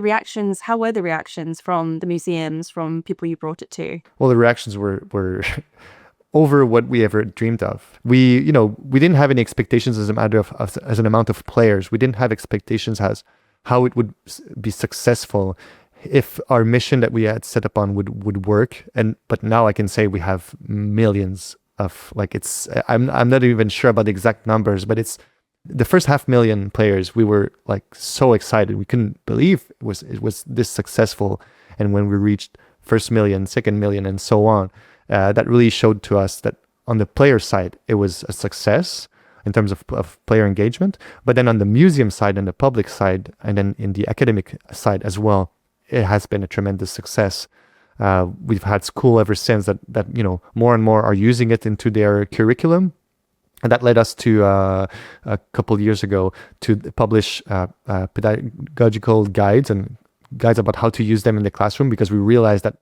how were the reactions from the museums, from people you brought it to? Well, the reactions were over what we ever dreamed of. We didn't have any expectations as an amount of players. We didn't have expectations as how it would be successful, if our mission that we had set up on would work. But now I can say we have millions of, I'm not even sure about the exact numbers, but it's the first 500,000 players. We were so excited. We couldn't believe it was this successful. And when we reached first million, second million, and so on, that really showed to us that on the player side, it was a success in terms of player engagement. But then on the museum side and the public side, and then in the academic side as well, it has been a tremendous success. We've had school ever since that more and more are using it into their curriculum. And that led us to a couple of years ago to publish pedagogical guides and guides about how to use them in the classroom, because we realized that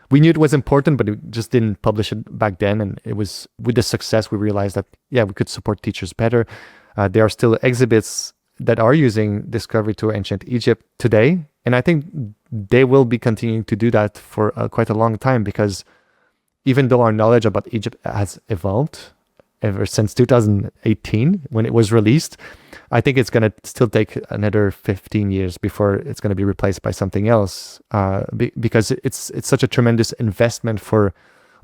we knew it was important, but we just didn't publish it back then. And it was with the success, we realized that, we could support teachers better. There are still exhibits that are using Discovery Tour Ancient Egypt today. And I think they will be continuing to do that for quite a long time, because even though our knowledge about Egypt has evolved ever since 2018 when it was released, I think it's going to still take another 15 years before it's going to be replaced by something else, because it's such a tremendous investment for,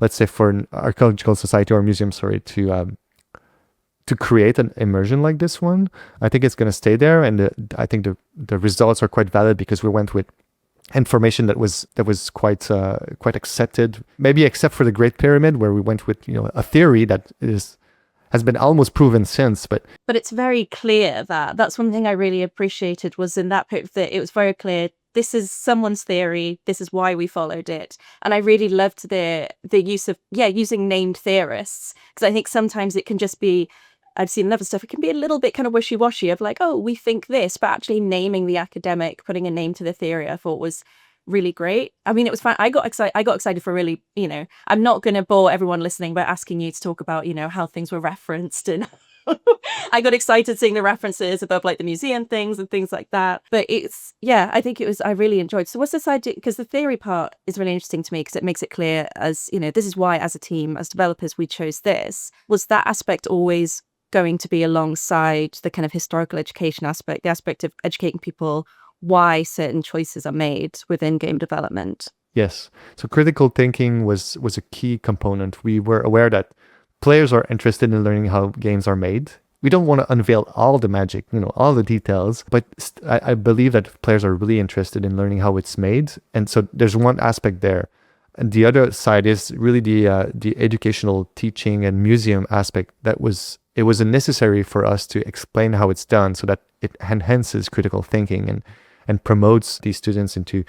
let's say, for an archaeological society or museum, to create an immersion like this one. I think it's going to stay there, and I think the results are quite valid, because we went with information that was quite accepted, maybe except for the Great Pyramid, where we went with a theory that has been almost proven since. But it's very clear that's one thing I really appreciated, was in that it was very clear, this is someone's theory, this is why we followed it. And I really loved the use of using named theorists, because I think sometimes it can just be, I've seen other stuff, it can be a little bit kind of wishy-washy of we think this, but actually naming the academic, putting a name to the theory, I thought was really great. I mean, it was fun. I got excited for really, I'm not going to bore everyone listening by asking you to talk about, how things were referenced and I got excited seeing the references above like the museum things and things like that. But I think I really enjoyed. So what's this idea? Because the theory part is really interesting to me because it makes it clear as, this is why as a team, as developers, we chose this. Was that aspect always going to be alongside the kind of historical education aspect, the aspect of educating people why certain choices are made within game development? Yes. So critical thinking was a key component. We were aware that players are interested in learning how games are made. We don't want to unveil all the magic, all the details, but I believe that players are really interested in learning how it's made. And so there's one aspect there. And the other side is really the educational teaching and museum aspect. It was necessary for us to explain how it's done so that it enhances critical thinking and promotes these students into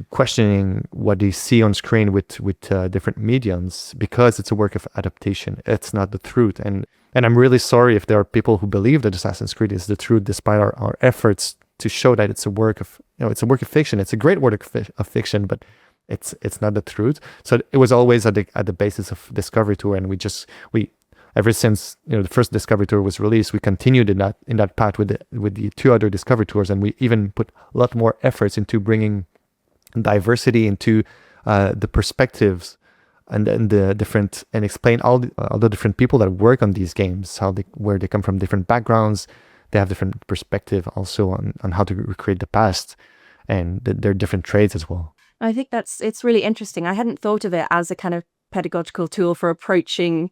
questioning what they see on screen with different mediums, because it's a work of adaptation. It's not the truth. And I'm really sorry if there are people who believe that Assassin's Creed is the truth, despite our efforts to show that it's a work of fiction. It's a great work of fiction, but it's not the truth. So it was always at the basis of Discovery Tour, and we ever since the first Discovery Tour was released, we continued in that path with the two other Discovery Tours, and we even put a lot more efforts into bringing diversity into the perspectives and the different, and explain all the different people that work on these games, where they come from, different backgrounds. They have different perspective also on how to recreate the past, and their different trades as well. I think it's really interesting. I hadn't thought of it as a kind of pedagogical tool for approaching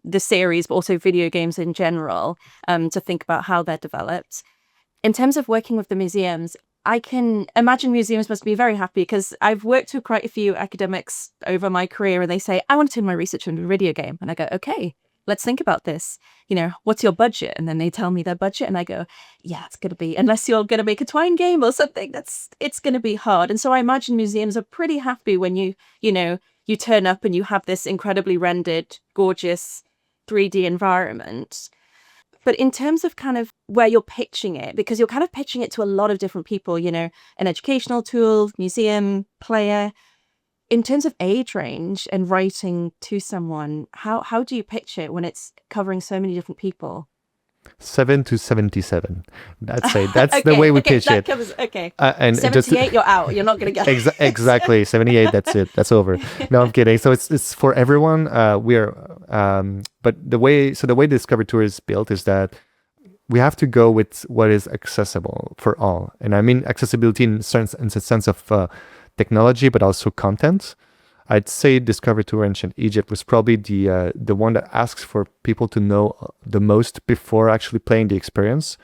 the series, but also video games in general, to think about how they're developed. In terms of working with the museums, I can imagine museums must be very happy, because I've worked with quite a few academics over my career, and they say, I want to turn my research into a video game. And I go, okay, let's think about this. What's your budget? And then they tell me their budget, and I go, yeah, it's going to be, unless you're going to make a Twine game or something, it's going to be hard. And so I imagine museums are pretty happy when you turn up and you have this incredibly rendered, gorgeous 3D environment. But in terms of kind of where you're pitching it, because you're kind of pitching it to a lot of different people, an educational tool, museum, player, in terms of age range and writing to someone, how do you pitch it when it's covering so many different people? 7 to 77. That's the way we pitch it. And 78, you're out. You're not going to get exactly. 78. That's it. That's over. No, I'm kidding. So it's for everyone. But the way Discovery Tour is built is that we have to go with what is accessible for all, and I mean accessibility in the sense of technology, but also content. I'd say Discovery Tour Ancient Egypt was probably the one that asks for people to know the most before actually playing the experience.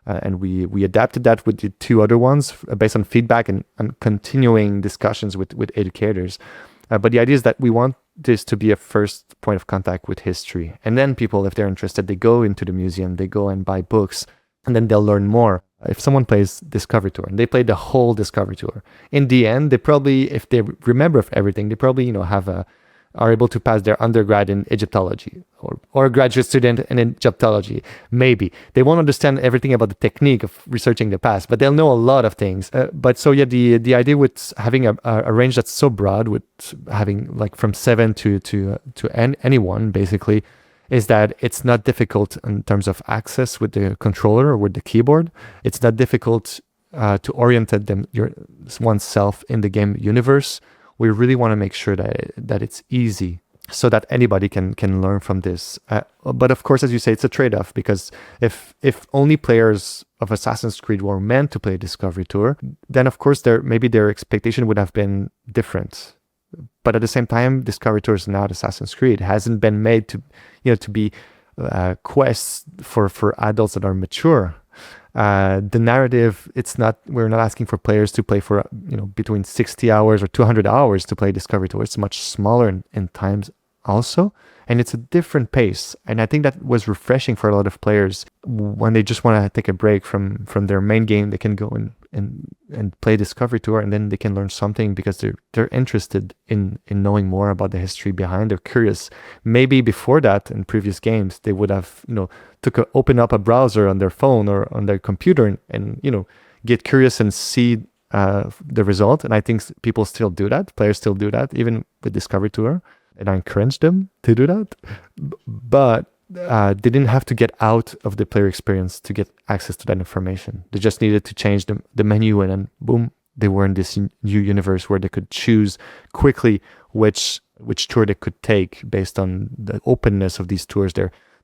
And we adapted that with the two other ones based on feedback and continuing discussions with educators. But the idea is that we want this to be a first point of contact with history. And then people, if they're interested, they go into the museum, they go and buy books, and then they'll learn more. If someone plays Discovery Tour and they play the whole Discovery Tour, in the end, they probably, if they remember everything, they probably, are able to pass their undergrad in Egyptology or a graduate student in Egyptology. Maybe they won't understand everything about the technique of researching the past, but they'll know a lot of things. The idea with having a range that's so broad, with having like from 7 to anyone basically, is that it's not difficult in terms of access with the controller or with the keyboard. It's not difficult to orient oneself in the game universe. We really want to make sure that it's easy so that anybody can learn from this. But of course, as you say, it's a trade-off, because if only players of Assassin's Creed were meant to play Discovery Tour, then of course maybe their expectation would have been different. But at the same time, Discovery Tour is not Assassin's Creed. It hasn't been made to be quests for adults that are mature. The narrative, we're not asking for players to play for between 60 hours or 200 hours to play Discovery Tour. It's much smaller in times also, and it's a different pace. And I think that was refreshing for a lot of players. When they just want to take a break from their main game, they can go and play Discovery Tour, and then they can learn something because they're interested in knowing more about the history behind. They're curious. Maybe before that, in previous games, they would have open up a browser on their phone or on their computer and get curious and see the result. And I think people still do that. Players still do that, even with Discovery Tour. And I encourage them to do that. But they didn't have to get out of the player experience to get access to that information. They just needed to change the menu, and then boom, they were in this new universe where they could choose quickly which tour they could take based on the openness of these tours.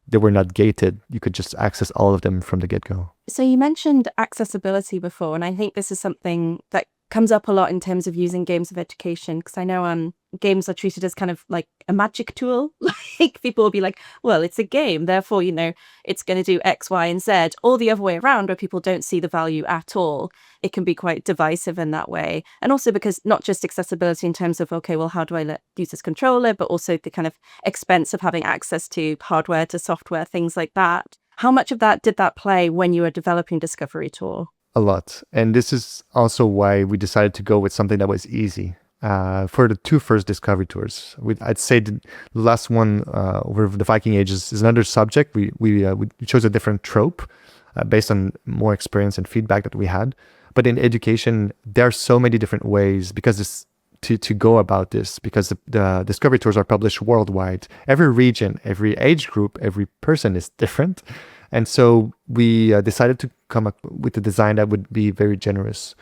They were not gated. You could just access all of them from the get-go. So you mentioned accessibility before, and I think this is something that comes up a lot in terms of using games of education, because I know games are treated as kind of like a magic tool. Like people will be like, well, it's a game, therefore, it's going to do X, Y, and Z, or the other way around, where people don't see the value at all. It can be quite divisive in that way. And also because not just accessibility in terms of, okay, well, how do I use this controller, but also the kind of expense of having access to hardware, to software, things like that. How much of that did that play when you were developing Discovery Tour? A lot. And this is also why we decided to go with something that was easy. For the two first Discovery Tours, I'd say the last one over the Viking Ages is another subject. We chose a different trope based on more experience and feedback that we had. But in education, there are so many different ways to go about this, because the Discovery Tours are published worldwide. Every region, every age group, every person is different. And so we decided to come up with a design that would be very generous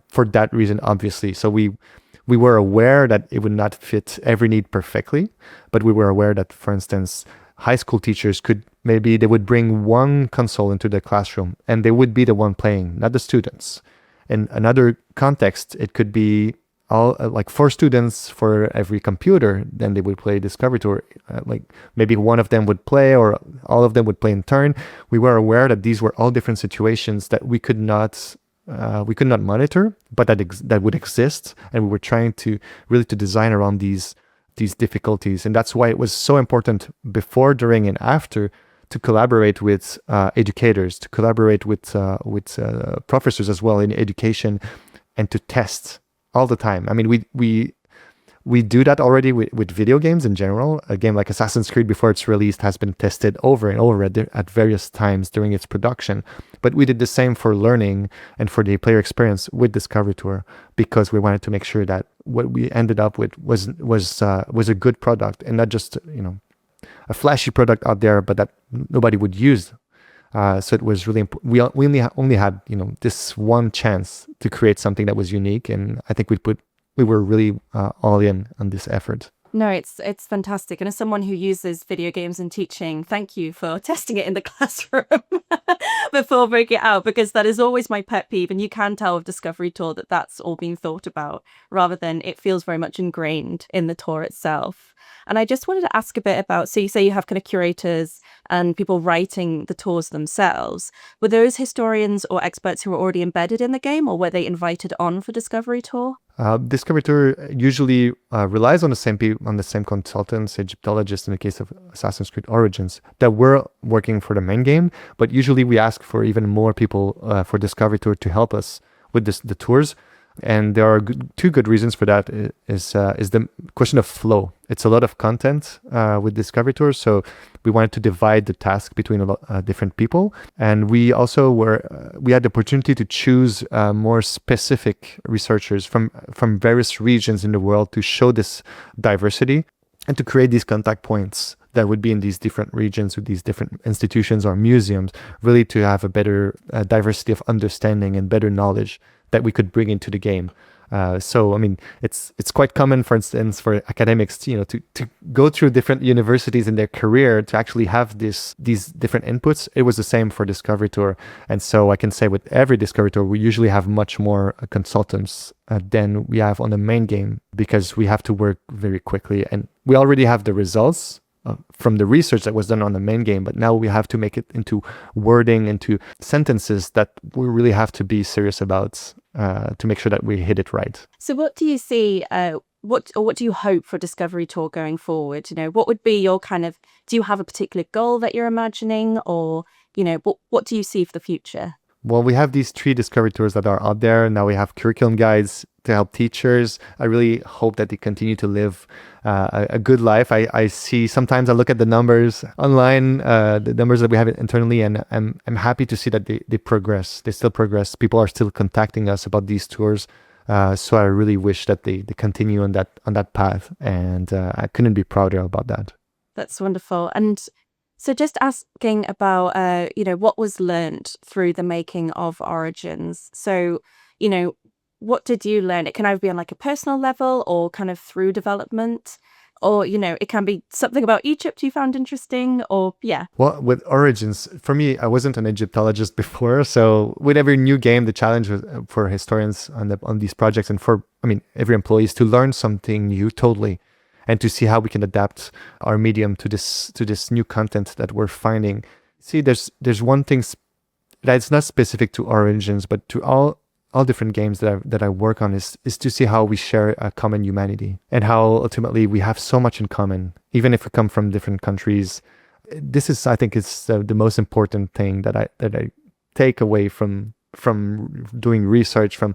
for that reason, obviously. So we were aware that it would not fit every need perfectly, but we were aware that, for instance, high school teachers they would bring one console into the classroom and they would be the one playing, not the students. In another context, it could be all like 4 students for every computer, then they would play Discovery Tour. Like maybe one of them would play, or all of them would play in turn. We were aware that these were all different situations that we could not monitor, but that would exist, and we were trying to design around these difficulties. And that's why it was so important before, during, and after to collaborate with educators, to collaborate with professors as well in education, and to test all the time. I mean, we do that already with video games in general. A game like Assassin's Creed, before it's released, has been tested over and over at various times during its production. But we did the same for learning and for the player experience with Discovery Tour, because we wanted to make sure that what we ended up with was a good product, and not just a flashy product out there, but that nobody would use. So it was really important. We only had this one chance to create something that was unique, and I think we were really all in on this effort. No, it's fantastic. And as someone who uses video games in teaching, thank you for testing it in the classroom before bringing it out, because that is always my pet peeve. And you can tell with Discovery Tour that that's all being thought about, rather than it feels very much ingrained in the tour itself. And I just wanted to ask a bit about, so you say you have kind of curators and people writing the tours themselves. Were those historians or experts who were already embedded in the game, or were they invited on for Discovery Tour? Discovery Tour usually relies on the same consultants, Egyptologists in the case of Assassin's Creed Origins, that were working for the main game. But usually we ask for even more people for Discovery Tour to help us with the tours. And there are two good reasons for that. Is the question of flow. It's a lot of content with Discovery Tour, so we wanted to divide the task between a lot different people. And we also we had the opportunity to choose more specific researchers from various regions in the world to show this diversity and to create these contact points that would be in these different regions with these different institutions or museums, really to have a better diversity of understanding and better knowledge that we could bring into the game. So, I mean, it's quite common, for instance, for academics, to go through different universities in their career to actually have these different inputs. It was the same for Discovery Tour. And so I can say with every Discovery Tour, we usually have much more consultants than we have on the main game, because we have to work very quickly. And we already have the results from the research that was done on the main game, but now we have to make it into wording, into sentences that we really have to be serious about to make sure that we hit it right. So what do you see, what do you hope for Discovery Tour going forward? What would be your do you have a particular goal that you're imagining, or, what do you see for the future? Well, we have these 3 Discovery Tours that are out there. Now we have curriculum guides to help teachers. I really hope that they continue to live a good life. I see, sometimes I look at the numbers online, the numbers that we have internally, and I'm happy to see that they progress. They still progress. People are still contacting us about these tours. So I really wish that they continue on that path. And I couldn't be prouder about that. That's wonderful. And So just asking about, what was learned through the making of Origins. So, what did you learn? It can either be on like a personal level or kind of through development, or, it can be something about Egypt you found interesting, or yeah. Well, with Origins, for me, I wasn't an Egyptologist before, so with every new game, the challenge for historians on these projects and every employee is to learn something new totally, and to see how we can adapt our medium to this new content that we're finding. See, there's one thing that's not specific to Origins, but to all different games that I work on is to see how we share a common humanity, and how ultimately we have so much in common, even if we come from different countries. This is, I think, is the most important thing that I take away from doing research, from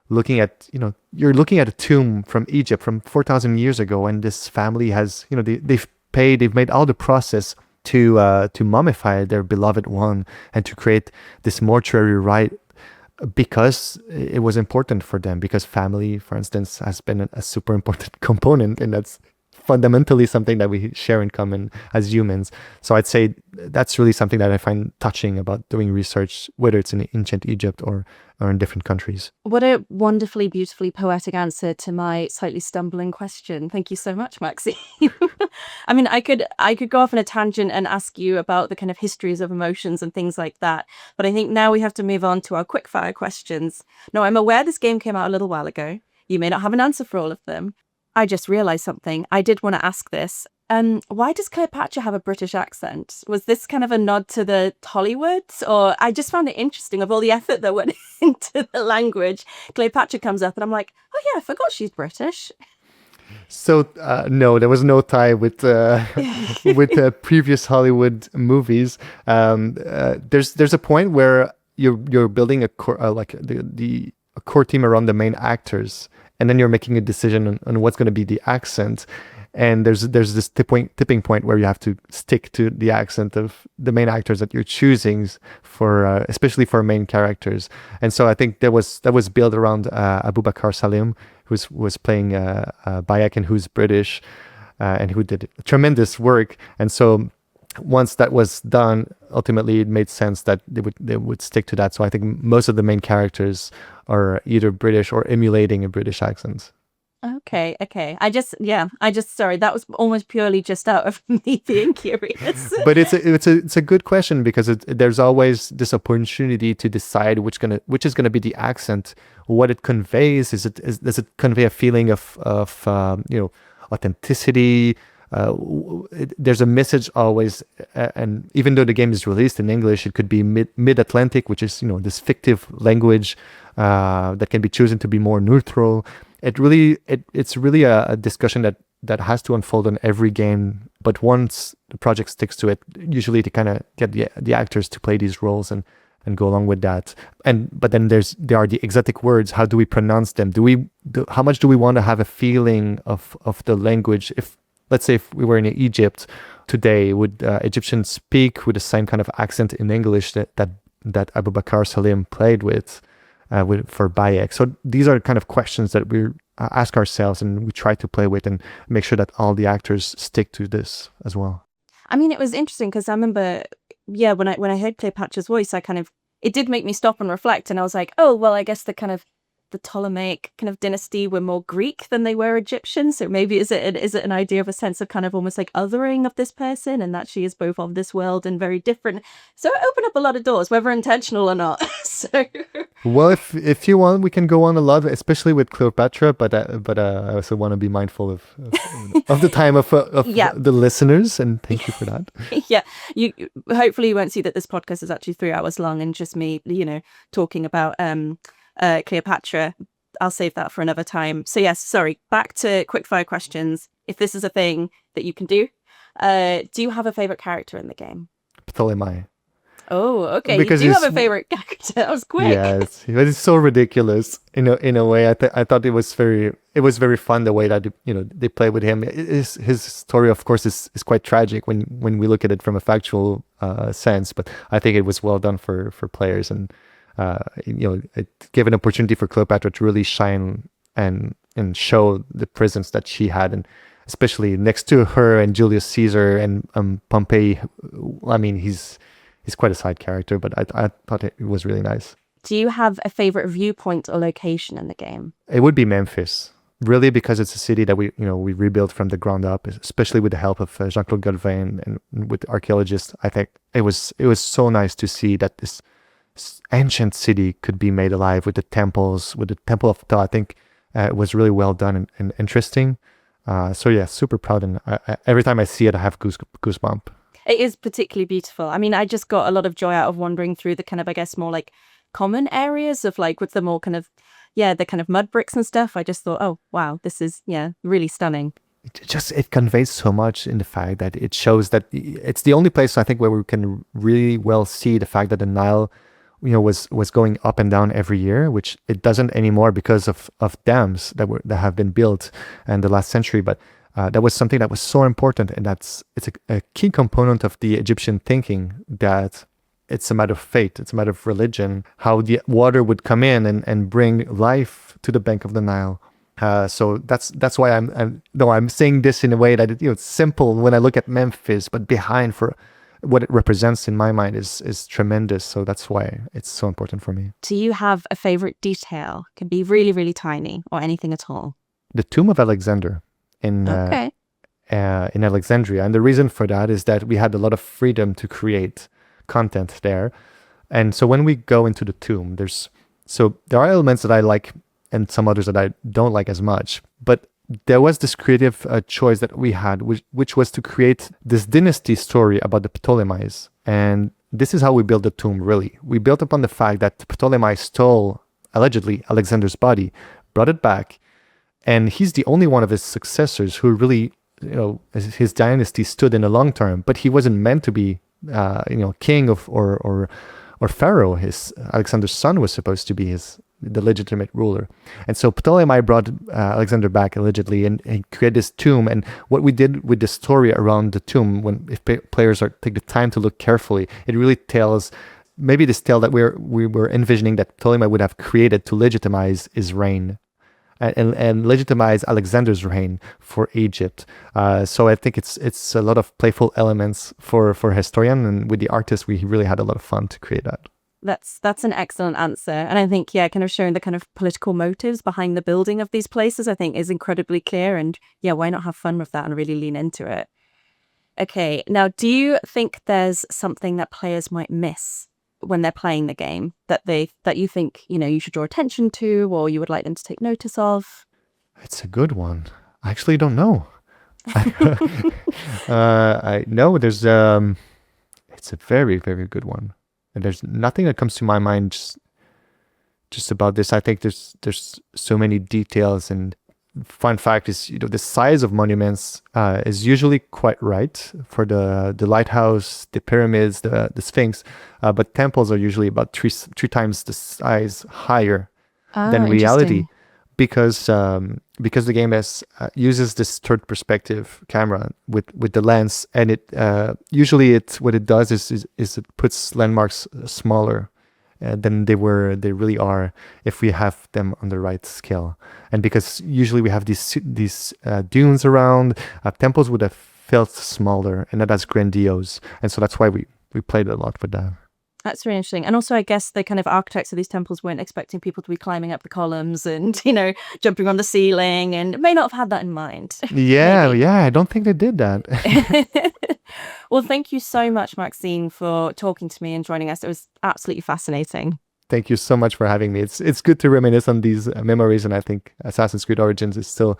looking at, you're looking at a tomb from Egypt from 4,000 years ago, and this family has, they've made all the process to mummify their beloved one and to create this mortuary rite, because it was important for them, because family, for instance, has been a super important component, and that's fundamentally something that we share in common as humans. So I'd say that's really something that I find touching about doing research, whether it's in ancient Egypt or in different countries. What a wonderfully, beautifully poetic answer to my slightly stumbling question. Thank you so much, Maxime. I mean, I could go off on a tangent and ask you about the kind of histories of emotions and things like that, but I think now we have to move on to our quickfire questions. Now, I'm aware this game came out a little while ago. You may not have an answer for all of them. I just realized something. I did want to ask this. Why does Cleopatra have a British accent? Was this kind of a nod to the Hollywoods? Or I just found it interesting of all the effort that went into the language. Cleopatra comes up and I'm like, oh yeah, I forgot she's British. So no, there was no tie with previous Hollywood movies. There's a point where you're building a core team around the main actors, and then you're making a decision on what's going to be the accent. And there's this tipping point where you have to stick to the accent of the main actors that you're choosing for, especially for main characters. And so I think that was built around Abubakar Salim, who was playing Bayek, and who's British, and who did tremendous work. And so once that was done, ultimately it made sense that they would stick to that. So I think most of the main characters are either British or emulating a British accent. Okay. I just sorry, that was almost purely just out of me being curious. But it's a good question, because there's always this opportunity to decide which is gonna be the accent, what it conveys. Does it convey a feeling of authenticity? There's a message always, and even though the game is released in English, it could be mid-Atlantic, which is this fictive language that can be chosen to be more neutral. It's really a discussion that has to unfold on every game. But once the project sticks to it, usually to kind of get the actors to play these roles and go along with that. But then there are the exotic words. How do we pronounce them? How much do we want to have a feeling of the language? Let's say if we were in Egypt today, would Egyptians speak with the same kind of accent in English that Abubakar Salim played with for Bayek? So these are kind of questions that we ask ourselves, and we try to play with and make sure that all the actors stick to this as well. I mean, it was interesting because I remember, when I heard Cleopatra's voice, it did make me stop and reflect, and I was like, oh, well, I guess the Ptolemaic kind of dynasty were more Greek than they were Egyptian. So maybe is it an idea of a sense of kind of almost like othering of this person, and that she is both of this world and very different. So it opened up a lot of doors, whether intentional or not. So well, if you want, we can go on a lot, especially with Cleopatra. But I also want to be mindful of the time of the listeners, and thank you for that. Yeah, you hopefully you won't see that this podcast is actually 3 hours long and just me, talking about Cleopatra. I'll save that for another time. So yes, sorry, back to quickfire questions. If this is a thing that you can do you have a favorite character in the game? Ptolemy. Oh, okay. Because you do have a favorite character. That was quick. Yes, but it's so ridiculous in a way. I thought it was very fun the way that they play with him. His story, of course, is quite tragic when we look at it from a factual sense. But I think it was well done for players, and it gave an opportunity for Cleopatra to really shine and show the presence that she had, and especially next to her and Julius Caesar and Pompey. I mean, he's quite a side character, but I thought it was really nice. Do you have a favorite viewpoint or location in the game? It would be Memphis, really, because it's a city that we rebuilt from the ground up, especially with the help of Jean-Claude Galvin and with archaeologists. I think it was so nice to see that this ancient city could be made alive with the temples, with the Temple of Ptah. I think it was really well done and interesting. So yeah, super proud, and every time I see it, I have goosebump. It is particularly beautiful. I mean, I just got a lot of joy out of wandering through the kind of, I guess, more like common areas of like with the more kind of, the kind of mud bricks and stuff. I just thought, oh, wow, this is, really stunning. It conveys so much in the fact that it shows that it's the only place I think where we can really well see the fact that the Nile, was going up and down every year, which it doesn't anymore because of dams that have been built in the last century. But that was something that was so important, and it's a key component of the Egyptian thinking that it's a matter of fate, it's a matter of religion, how the water would come in and bring life to the bank of the Nile. So that's why I'm saying this in a way that it's simple when I look at Memphis, but behind for what it represents in my mind is tremendous. So that's why it's so important for me. Do you have a favorite detail? It can be really, really tiny or anything at all. The tomb of Alexander in Alexandria, and the reason for that is that we had a lot of freedom to create content there. And so when we go into the tomb, there are elements that I like and some others that I don't like as much, but there was this creative choice that we had, which was to create this dynasty story about the Ptolemies. And this is how we built the tomb, really. We built upon the fact that Ptolemy stole, allegedly, Alexander's body, brought it back, and he's the only one of his successors who really, his dynasty stood in the long term, but he wasn't meant to be king of or pharaoh. Alexander's son was supposed to be the legitimate ruler, and so Ptolemy brought Alexander back allegedly and created this tomb. And what we did with the story around the tomb, if players take the time to look carefully, it really tells maybe this tale that we were envisioning that Ptolemy would have created to legitimize his reign. And legitimize Alexander's reign for Egypt. So I think it's a lot of playful elements for historian, and with the artist, we really had a lot of fun to create that. That's an excellent answer. And I think, kind of showing the kind of political motives behind the building of these places, I think is incredibly clear. And why not have fun with that and really lean into it? Okay, now, do you think there's something that players might miss when they're playing the game that you think you should draw attention to, or you would like them to take notice of? It's a good one. I actually don't know. I know there's it's a very, very good one, and there's nothing that comes to my mind just about this. I think there's so many details, and fun fact is the size of monuments is usually quite right for the lighthouse, the pyramids, the Sphinx, but temples are usually about three times the size higher than reality, because the game uses this third perspective camera with the lens, and usually what it does is it puts landmarks smaller than they really are if we have them on the right scale. And because usually we have these dunes around, temples would have felt smaller and not as grandiose. And so that's why we played a lot with that. That's really interesting. And also, I guess the kind of architects of these temples weren't expecting people to be climbing up the columns and, jumping on the ceiling, and may not have had that in mind. Yeah, I don't think they did that. Well, thank you so much, Maxime, for talking to me and joining us. It was absolutely fascinating. Thank you so much for having me. It's good to reminisce on these memories, and I think Assassin's Creed Origins is still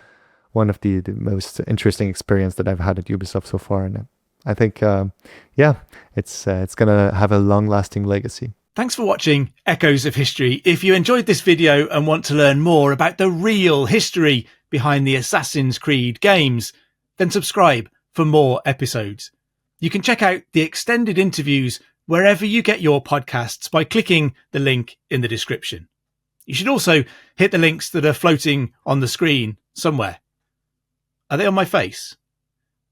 one of the most interesting experience that I've had at Ubisoft so far. And I think, it's going to have a long-lasting legacy. Thanks for watching Echoes of History. If you enjoyed this video and want to learn more about the real history behind the Assassin's Creed games, then subscribe for more episodes. You can check out the extended interviews wherever you get your podcasts by clicking the link in the description. You should also hit the links that are floating on the screen somewhere. Are they on my face?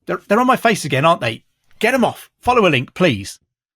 They're on my face again, aren't they? Get them off. Follow a link, please.